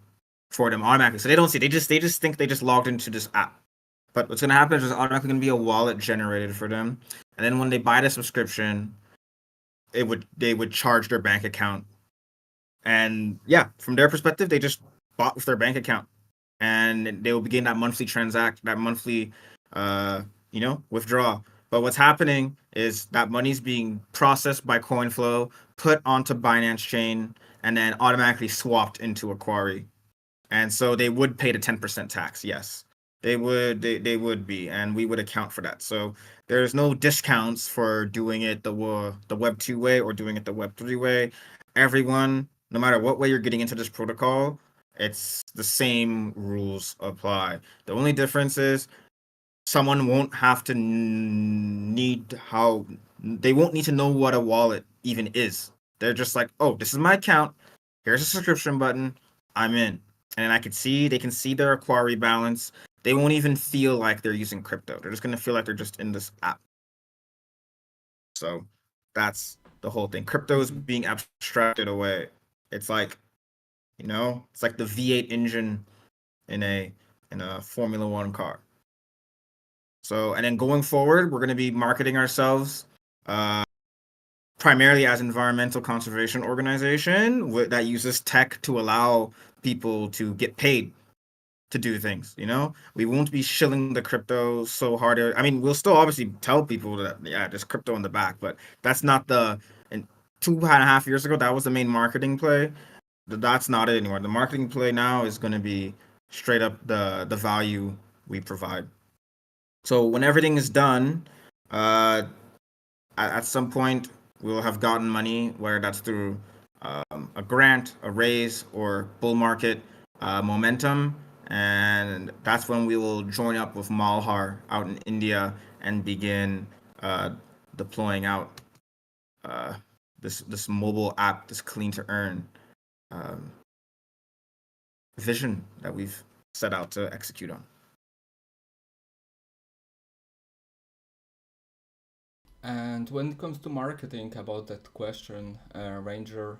for them automatically. So they don't see they just think they just logged into this app. But what's gonna happen is there's automatically gonna be a wallet generated for them. And then when they buy the subscription, they would charge their bank account. And yeah, from their perspective, they just bought with their bank account. And they will begin that monthly withdraw. But what's happening is that money's being processed by Coinflow, put onto Binance Chain, and then automatically swapped into Aquari. And so they would pay the 10% tax, yes. They would be, and we would account for that. So there's no discounts for doing it the Web 2 way or doing it the Web 3 way. Everyone, no matter what way you're getting into this protocol, it's the same rules apply. The only difference is someone won't have to need how they won't need to know what a wallet even is. They're just like, oh, this is my account. Here's a subscription button. I'm in. And I could see they can see their Aquari balance. They won't even feel like they're using crypto. They're just gonna feel like they're just in this app. So that's the whole thing. Crypto is Mhm. being abstracted away. It's like, it's like the V8 engine in a Formula One car. So, and then going forward, we're going to be marketing ourselves uh, primarily as environmental conservation organization that uses tech to allow people to get paid to do things. We won't be shilling the crypto so hard. I mean, we'll still obviously tell people that yeah, there's crypto in the back, but that's not the. And 2.5 years ago, that was the main marketing play. That's not it anymore. The marketing play now is going to be straight up the value we provide. So when everything is done, uh, at some point we'll have gotten money, whether that's through a grant, a raise, or bull market momentum, and that's when we will join up with Malhar out in India and begin uh, deploying out uh, this mobile app, this clean to earn um, vision that we've set out to execute on. And when it comes to marketing, about that question, Ranger,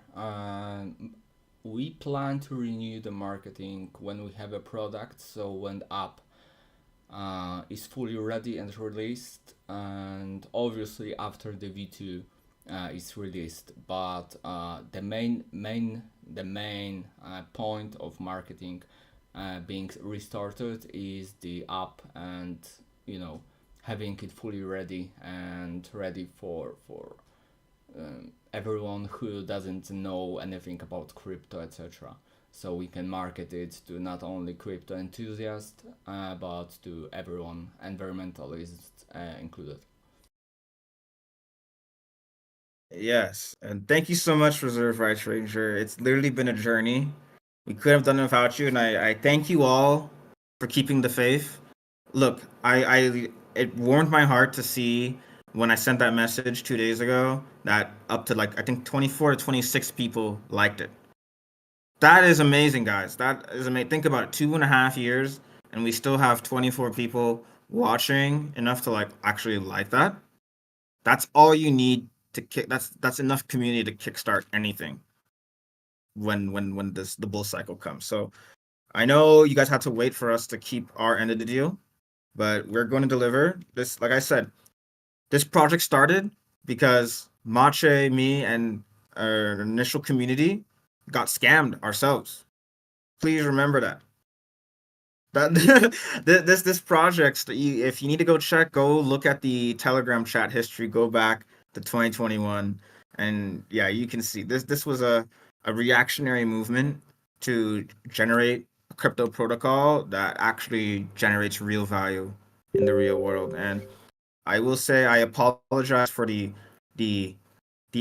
we plan to renew the marketing when we have a product. So when the app is fully ready and released, and obviously after the V2 is released. But the main point of marketing being restarted is the app, and you know having it fully ready and ready for everyone who doesn't know anything about crypto, etc. So we can market it to not only crypto enthusiasts, but to everyone, environmentalists included. Yes, and thank you so much, Reserve Rights Ranger. It's literally been a journey. We couldn't have done it without you, and I thank you all for keeping the faith. Look, it warmed my heart to see when I sent that message 2 days ago that up to like I think 24 to 26 people liked it. That is amazing, guys. That is amazing. Think about it, 2.5 years, and we still have 24 people watching enough to like actually like that. That's all you need to kick. That's enough community to kickstart anything when the bull cycle comes. So I know you guys had to wait for us to keep our end of the deal, but we're going to deliver this. Like I said, this project started because Mache, me, and our initial community got scammed ourselves. Please remember that. That this project, if you need to go check, go look at the Telegram chat history, go back to 2021, and yeah, you can see this was a reactionary movement to generate a crypto protocol that actually generates real value in the real world. And I will say I apologize for the the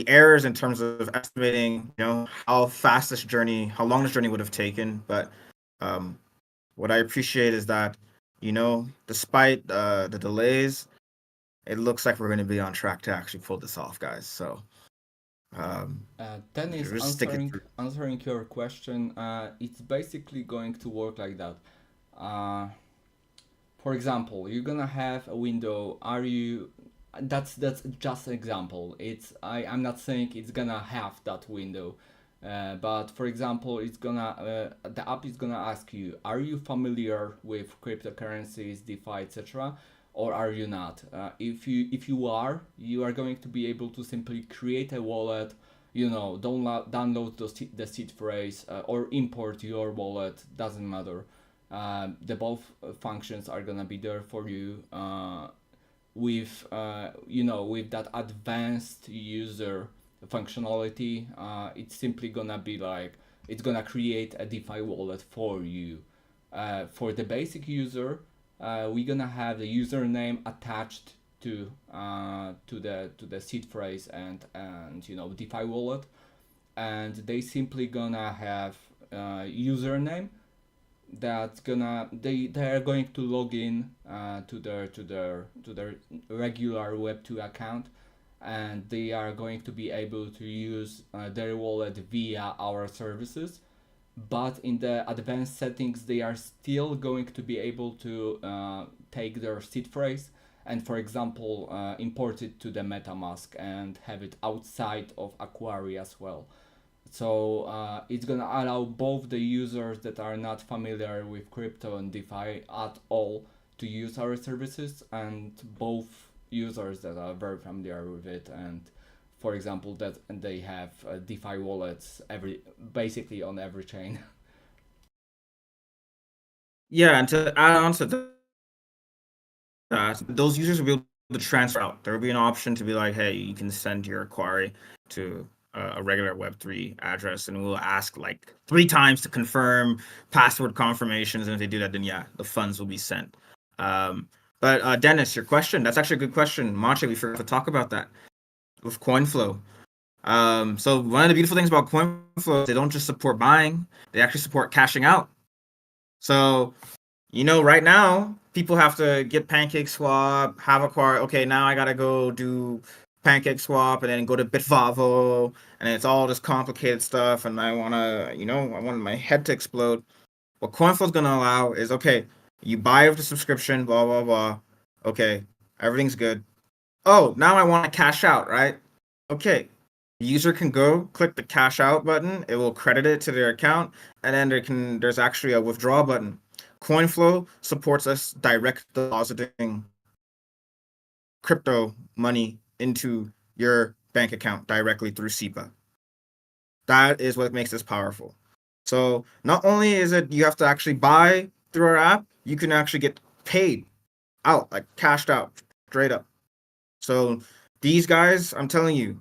errors in terms of estimating, how long this journey would have taken, but um what I appreciate is that, despite the delays, it looks like we're going to be on track to actually pull this off, guys. So, Dennis, just stick it through. answering your question, it's basically going to work like that. Uh, for example, you're gonna have a window. Are you? That's just an example. I'm not saying it's gonna have that window, but for example, the app is gonna ask you, are you familiar with cryptocurrencies, DeFi, etc., or are you not? If you are, you are going to be able to simply create a wallet. Download the seed phrase, or import your wallet. Doesn't matter. The both functions are gonna be there for you, with that advanced user functionality. It's simply gonna be like, it's gonna create a DeFi wallet for you. For the basic user, we're gonna have the username attached to the seed phrase and DeFi wallet, and they simply gonna have username that's gonna they are going to log in to their regular Web2 account, and they are going to be able to use their wallet via our services. But in the advanced settings, they are still going to be able to take their seed phrase and, for example, import it to the MetaMask and have it outside of Aquari as well. So it's gonna allow both the users that are not familiar with crypto and DeFi at all to use our services, and both users that are very familiar with it, and for example that they have DeFi wallets every basically on every chain. Yeah, and to add on to those users will be able to transfer out. There will be an option to be like, hey, you can send your query to a regular Web3 address, and we'll ask like 3 times to confirm password confirmations. And if they do that, then yeah, the funds will be sent. But Dennis, your question, that's actually a good question. Mache, we forgot to talk about that with Coinflow. So one of the beautiful things about Coinflow is they don't just support buying, they actually support cashing out. So right now people have to get Pancake Swap, have a car. Okay, now I gotta go do Pancake Swap and then go to Bitvavo, and it's all this complicated stuff. And I want my head to explode. What Coinflow is gonna allow is okay, you buy with the subscription, blah blah blah. Okay, everything's good. Oh, now I want to cash out, right? Okay. The user can go click the cash out button. It will credit it to their account, and then there's actually a withdraw button. Coinflow supports us direct depositing crypto money into your bank account directly through SEPA. That is what makes this powerful. So not only is it you have to actually buy through our app, you can actually get paid out, like cashed out, straight up. So these guys, I'm telling you,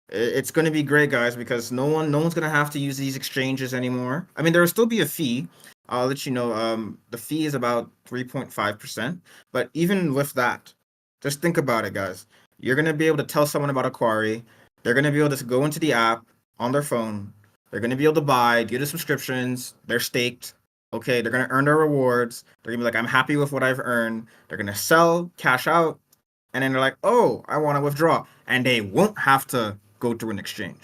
it's going to be great, guys, because no one's going to have to use these exchanges anymore. I mean, there will still be a fee. I'll let you know. The fee is about 3.5%. But even with that, just think about it, guys. You're going to be able to tell someone about Aquari. They're going to be able to go into the app on their phone. They're going to be able to buy, do the subscriptions. They're staked. Okay, they're going to earn their rewards. They're going to be like, I'm happy with what I've earned. They're going to sell, cash out, and then they're like, oh, I want to withdraw. And they won't have to go through an exchange.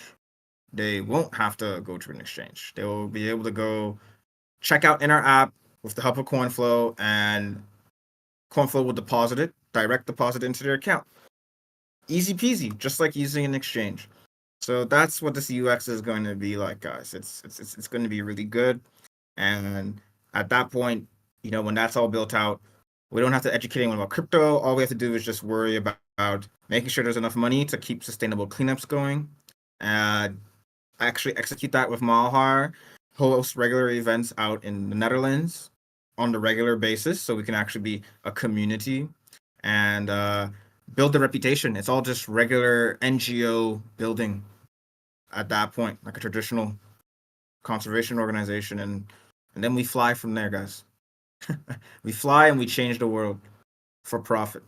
They won't have to go through an exchange. They will be able to go check out in our app with the help of Coinflow, and Coinflow will deposit it, direct deposit into their account. Easy peasy, just like using an exchange. So that's what this UX is going to be like, guys. It's going to be really good. And at that point, when that's all built out, we don't have to educate anyone about crypto. All we have to do is just worry about making sure there's enough money to keep sustainable cleanups going. And actually execute that with Malhar, host regular events out in the Netherlands on the regular basis so we can actually be a community and build the reputation. It's all just regular NGO building at that point, like a traditional conservation organization, and then we fly from there, guys. We fly and we change the world for profit.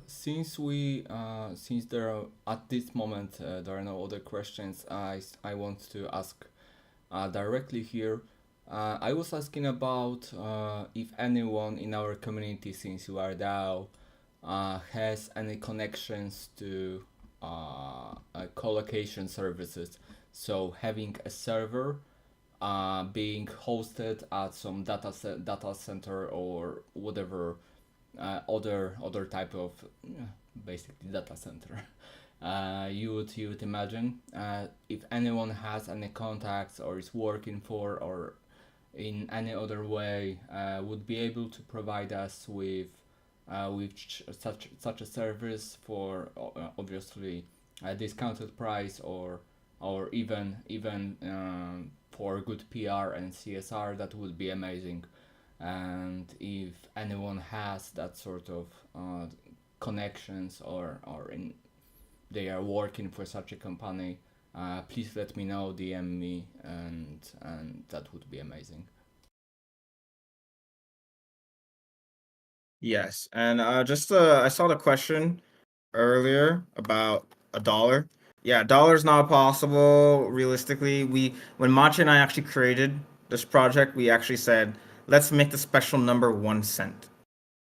Since there are at this moment there are no other questions, I want to ask directly here. I was asking about if anyone in our community, since you are DAO, has any connections to co-location services. So having a server being hosted at some data center or whatever other type of basically data center. You would imagine if anyone has any contacts or is working for or in any other way would be able to provide us with such a service for obviously a discounted price or even for good PR and CSR, that would be amazing. And if anyone has that sort of connections or they are working for such a company, please let me know, DM me, and that would be amazing. Yes, and just I saw the question earlier about a dollar. Yeah, dollar's not possible realistically. When Machi and I actually created this project, we actually said let's make the special number 1 cent.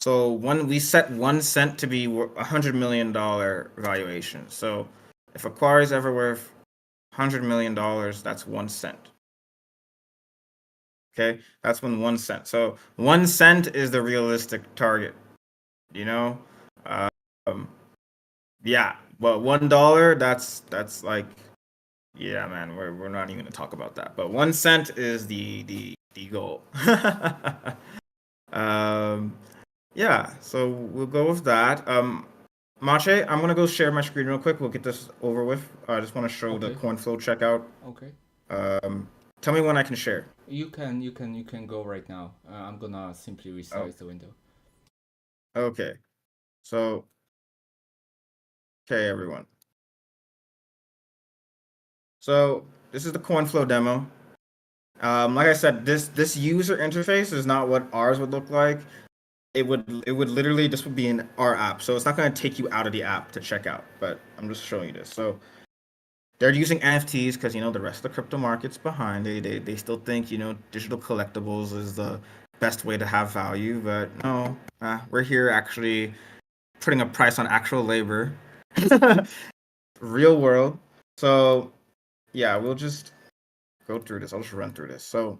So one we set 1 cent to be $100 million valuation. So if Aquari is ever worth $100 million, that's 1 cent. Okay, that's when 1 cent. So 1 cent is the realistic target. You know, um, yeah. But $1, that's like, yeah, man. We're not even gonna talk about that. But 1 cent is the goal. um, yeah. So we'll go with that. Mache, I'm gonna go share my screen real quick. We'll get this over with. I just want to show the Okay, Coinflow checkout. okay. Um, Tell me when I can share. You can go right now. I'm gonna simply Oh, resize the window. okay. So, okay, everyone. So this is the Coinflow demo. Like I said, this user interface is not what ours would look like. It would literally, this would be in our app, so it's not going to take you out of the app to check out. But I'm just showing you this. So they're using NFTs because the rest of the crypto market's behind. They still think digital collectibles is the best way to have value, but no, we're here actually putting a price on actual labor, real world. So yeah, we'll just go through this. I'll just run through this. So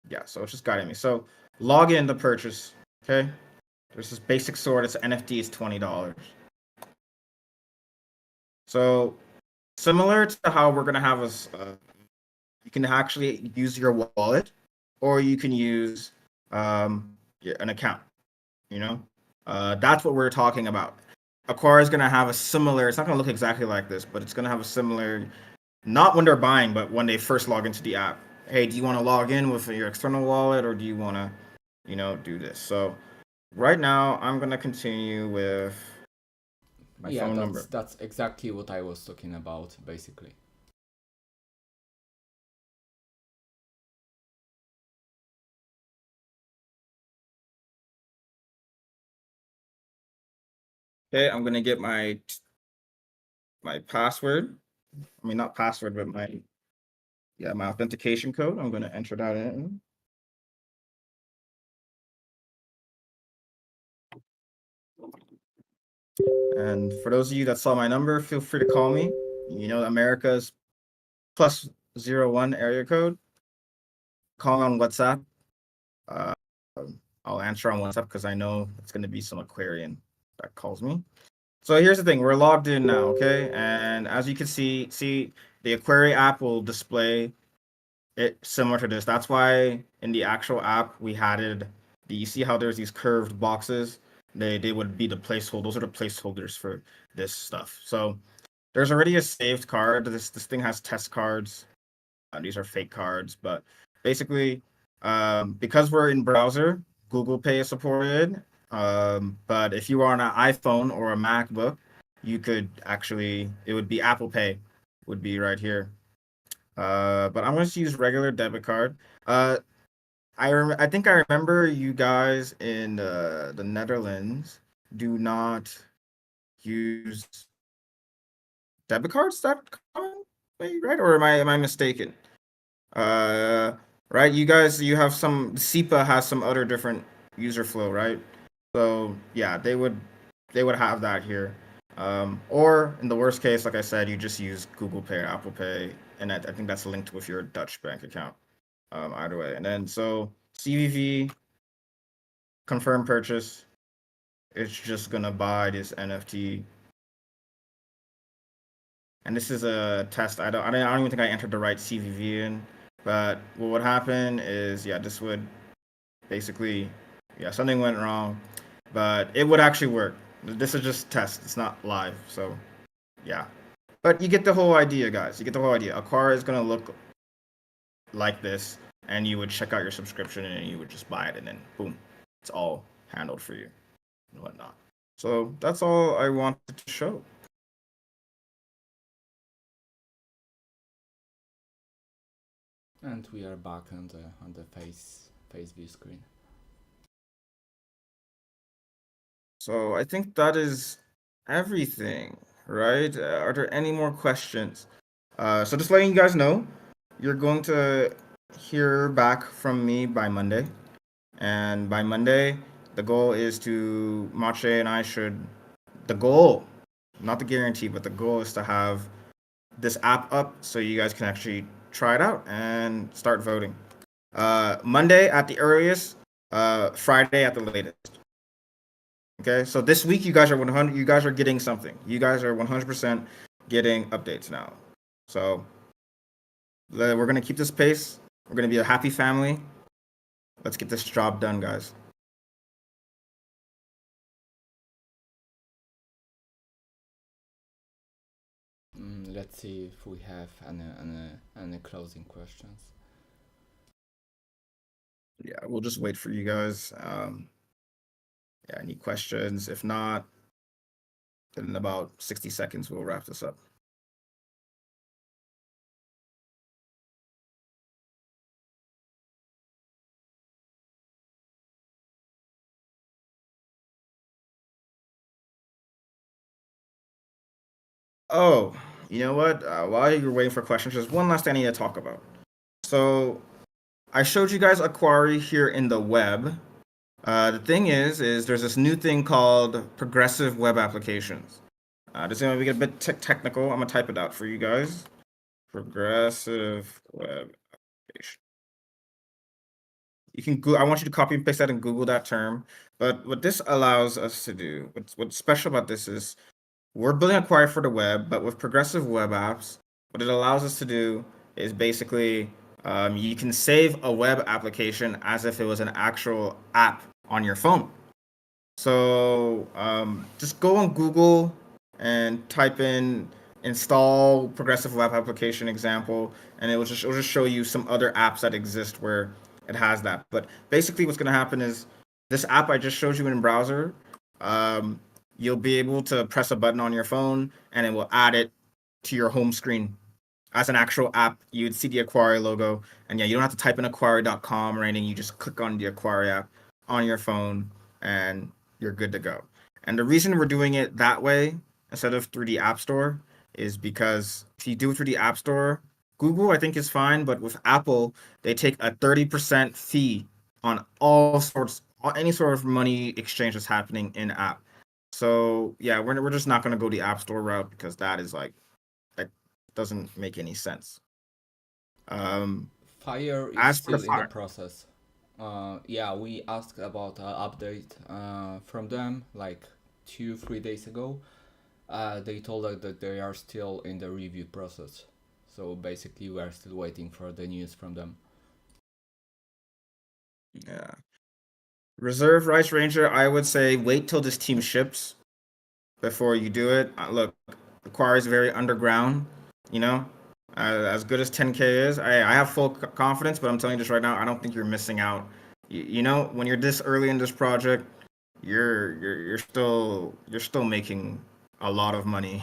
yeah, so it's just guiding me. So log in to purchase. Okay, there's this basic sword. It's NFT. It's $20. So similar to how we're gonna have us, you can actually use your wallet, or you can use an account. You know, that's what we're talking about. Aquara is gonna have a similar. It's not gonna look exactly like this, but it's gonna have a similar. Not when they're buying, but when they first log into the app. Hey, do you want to log in with your external wallet, or do you want to, do this? So right now, I'm gonna continue with my Yeah, phone that's number. that's exactly what I was talking about, basically. Okay, I'm gonna get my password. I mean, not password, but my authentication code. I'm gonna enter that in. And for those of you that saw my number, feel free to call me. America's +01 area code. Call me on WhatsApp. Uh, I'll answer on WhatsApp because I know it's gonna be some Aquarian that calls me. So here's the thing, we're logged in now, okay? And as you can see the Aquari app will display it similar to this. That's why in the actual app we added you see how there's these curved boxes? They would be the placeholders. Those are the placeholders for this stuff. So there's already a saved card. This thing has test cards. These are fake cards, but basically, because we're in browser, Google Pay is supported. But if you are on an iPhone or a MacBook, you could actually, it would be Apple Pay, would be right here. But I'm going to use regular debit card. Uh, I think I remember you guys in the Netherlands do not use debit cards that common, right? Or am I mistaken? Uh, right. You have SEPA has some other different user flow, right? So yeah, they would have that here. Or in the worst case, like I said, you just use Google Pay or Apple Pay, and I think that's linked with your Dutch bank account. Either way, and then so CVV confirm purchase. It's just gonna buy this NFT, and this is a test. I don't even think I entered the right CVV in, but what would happen is yeah, this would basically, yeah, something went wrong, but it would actually work. This is just test. It's not live, so yeah. But you get the whole idea, guys. You get the whole idea. Aquara is gonna look like this, and you would check out your subscription, and you would just buy it, and then boom, it's all handled for you and whatnot. So that's all I wanted to show. And we are back on the face view screen. So I think that is everything, right? Are there any more questions? So just letting you guys know, you're going to hear back from me by Monday. And by Monday, the goal is to Mache and I should the goal, not the guarantee, but the goal is to have this app up so you guys can actually try it out and start voting. Monday at the earliest, Friday at the latest. Okay, so this week you guys are 100. You guys are getting something. You guys are 100% getting updates now. So we're gonna keep this pace. We're gonna be a happy family. Let's get this job done, guys. Let's see if we have any closing questions. Yeah, we'll just wait for you guys. Yeah, any questions? If not, then in about 60 seconds we'll wrap this up. Oh, you know what? While you're waiting for questions, there's one last thing I need to talk about. So I showed you guys Aquari here in the web. The thing is there's this new thing called progressive web applications. This is gonna get a bit technical. I'm gonna type it out for you guys. Progressive web application. You can go. I want you to copy and paste that and Google that term. But what this allows us to do, what's special about this is we're building Aquari for the web, but with progressive web apps, what it allows us to do is basically you can save a web application as if it was an actual app on your phone. So just go on Google and type in install progressive web application example, and it'll just show you some other apps that exist where it has that. But basically, what's going to happen is this app I just showed you in browser. Um, you'll be able to press a button on your phone, and it will add it to your home screen as an actual app. You'd see the Aquari logo, and yeah, you don't have to type in aquari.com or anything. You just click on the Aquari app on your phone, and you're good to go. And the reason we're doing it that way instead of through the App Store is because if you do it through the App Store, Google I think is fine, but with Apple, they take a 30% fee on any sort of money exchange that's happening in app. So yeah, we're just not gonna go the App Store route because that doesn't make any sense. Um, Fire is as for the still in the fire, process. Yeah, we asked about an update from them like 2-3 days ago. They told us that they are still in the review process. So basically, we are still waiting for the news from them. yeah. Reserve Rice Ranger, I would say wait till this team ships before you do it. Look, Aquari is very underground, you know. As good as 10K is, I have full confidence, but I'm telling you this right now, I don't think you're missing out. You know, when you're this early in this project, you're still making a lot of money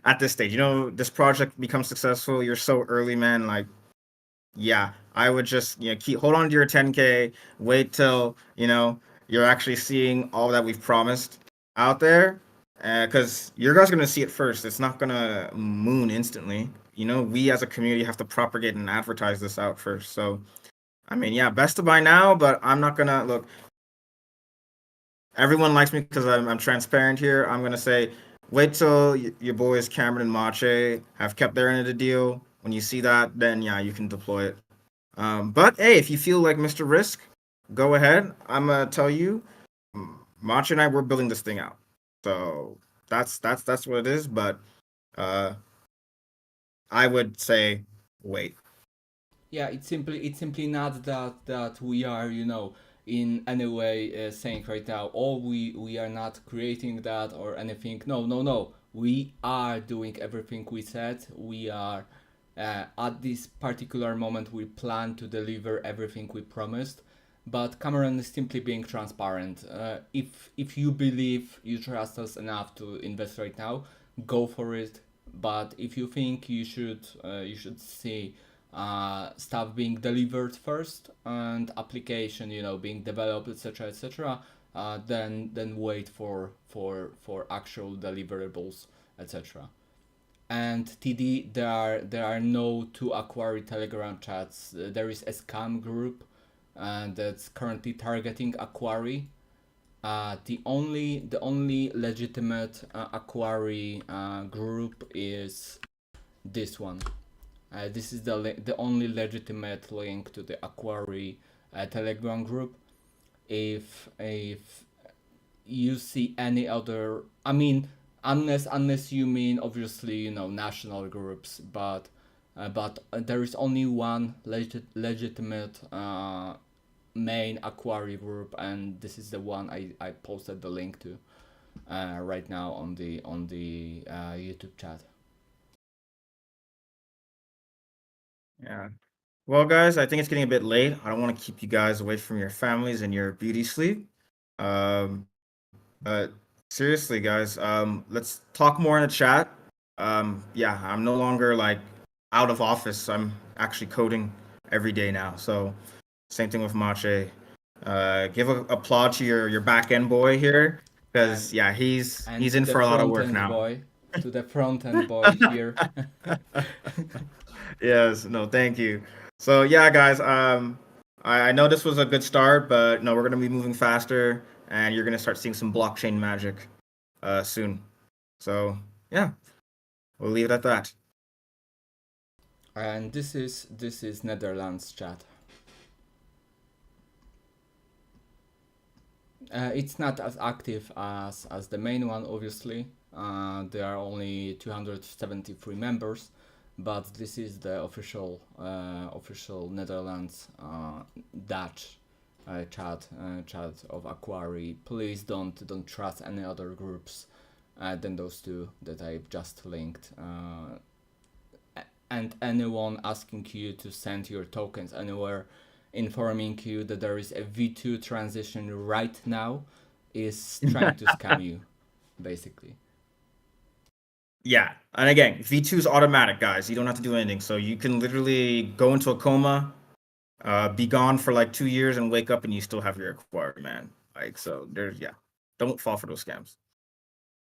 at this stage. You know, this project becomes successful. You're so early, man. Like, yeah, I would just keep hold on to your 10K. Wait till you're actually seeing all that we've promised out there, because you guys are gonna see it first. It's not gonna moon instantly. You know, we as a community have to propagate and advertise this out first. So, I mean, yeah, best to buy now, but I'm not gonna look. Everyone likes me because I'm transparent here. I'm gonna say, wait till your boys Cameron and Mache have kept their end of the deal. When you see that, then yeah, you can deploy it. But hey, if you feel like Mr. Risk, go ahead. I'm gonna tell you, Machi and I we're building this thing out. So that's what it is. But uh, I would say wait. Yeah, it's simply not that we are in any way saying right now, oh, we are not creating that or anything. No, no, no, we are doing everything we said. We are at this particular moment we plan to deliver everything we promised, but Cameron is simply being transparent. If you believe you trust us enough to invest right now, go for it. But if you think you should see stuff being delivered first and application being developed, etc., etc., than wait for actual deliverables, etc. And TD, there are no two Aquari Telegram chats. There is a scam group that's currently targeting Aquari. The only legitimate Aquari group is this one. This is the only legitimate link to the Aquari Telegram group. If you see any other, I mean, unless you mean obviously national groups, but there is only one legitimate main Aquari group, and this is the one I posted the link to right now on the YouTube chat. Yeah. Well, guys, I think it's getting a bit late. I don't want to keep you guys away from your families and your beauty sleep. Um, but seriously, guys, let's talk more in the chat. Yeah, I'm no longer like out of office. I'm actually coding every day now. So same thing with Mache. Give a applaud to your back end boy here, because And yeah, he's to in the for a lot of front work end now. boy, to the front end boy here. Yes, no, thank you. So yeah, guys, I know this was a good start, but no, we're gonna be moving faster, and you're gonna start seeing some blockchain magic soon. So yeah, we'll leave it at that. And this is Netherlands chat. It's not as active as the main one, obviously. There are only 273 members, but this is the official Netherlands Dutch chat of Aquari. Please don't trust any other groups than those two that I've just linked. And anyone asking you to send your tokens anywhere, informing you that there is a V2 transition right now, is trying to scam you, basically. Yeah, and again, V2 is automatic, guys. You don't have to do anything. So you can literally go into a coma, be gone for like 2 years, and wake up and you still have your acquired, man. Like so, there's yeah, don't fall for those scams.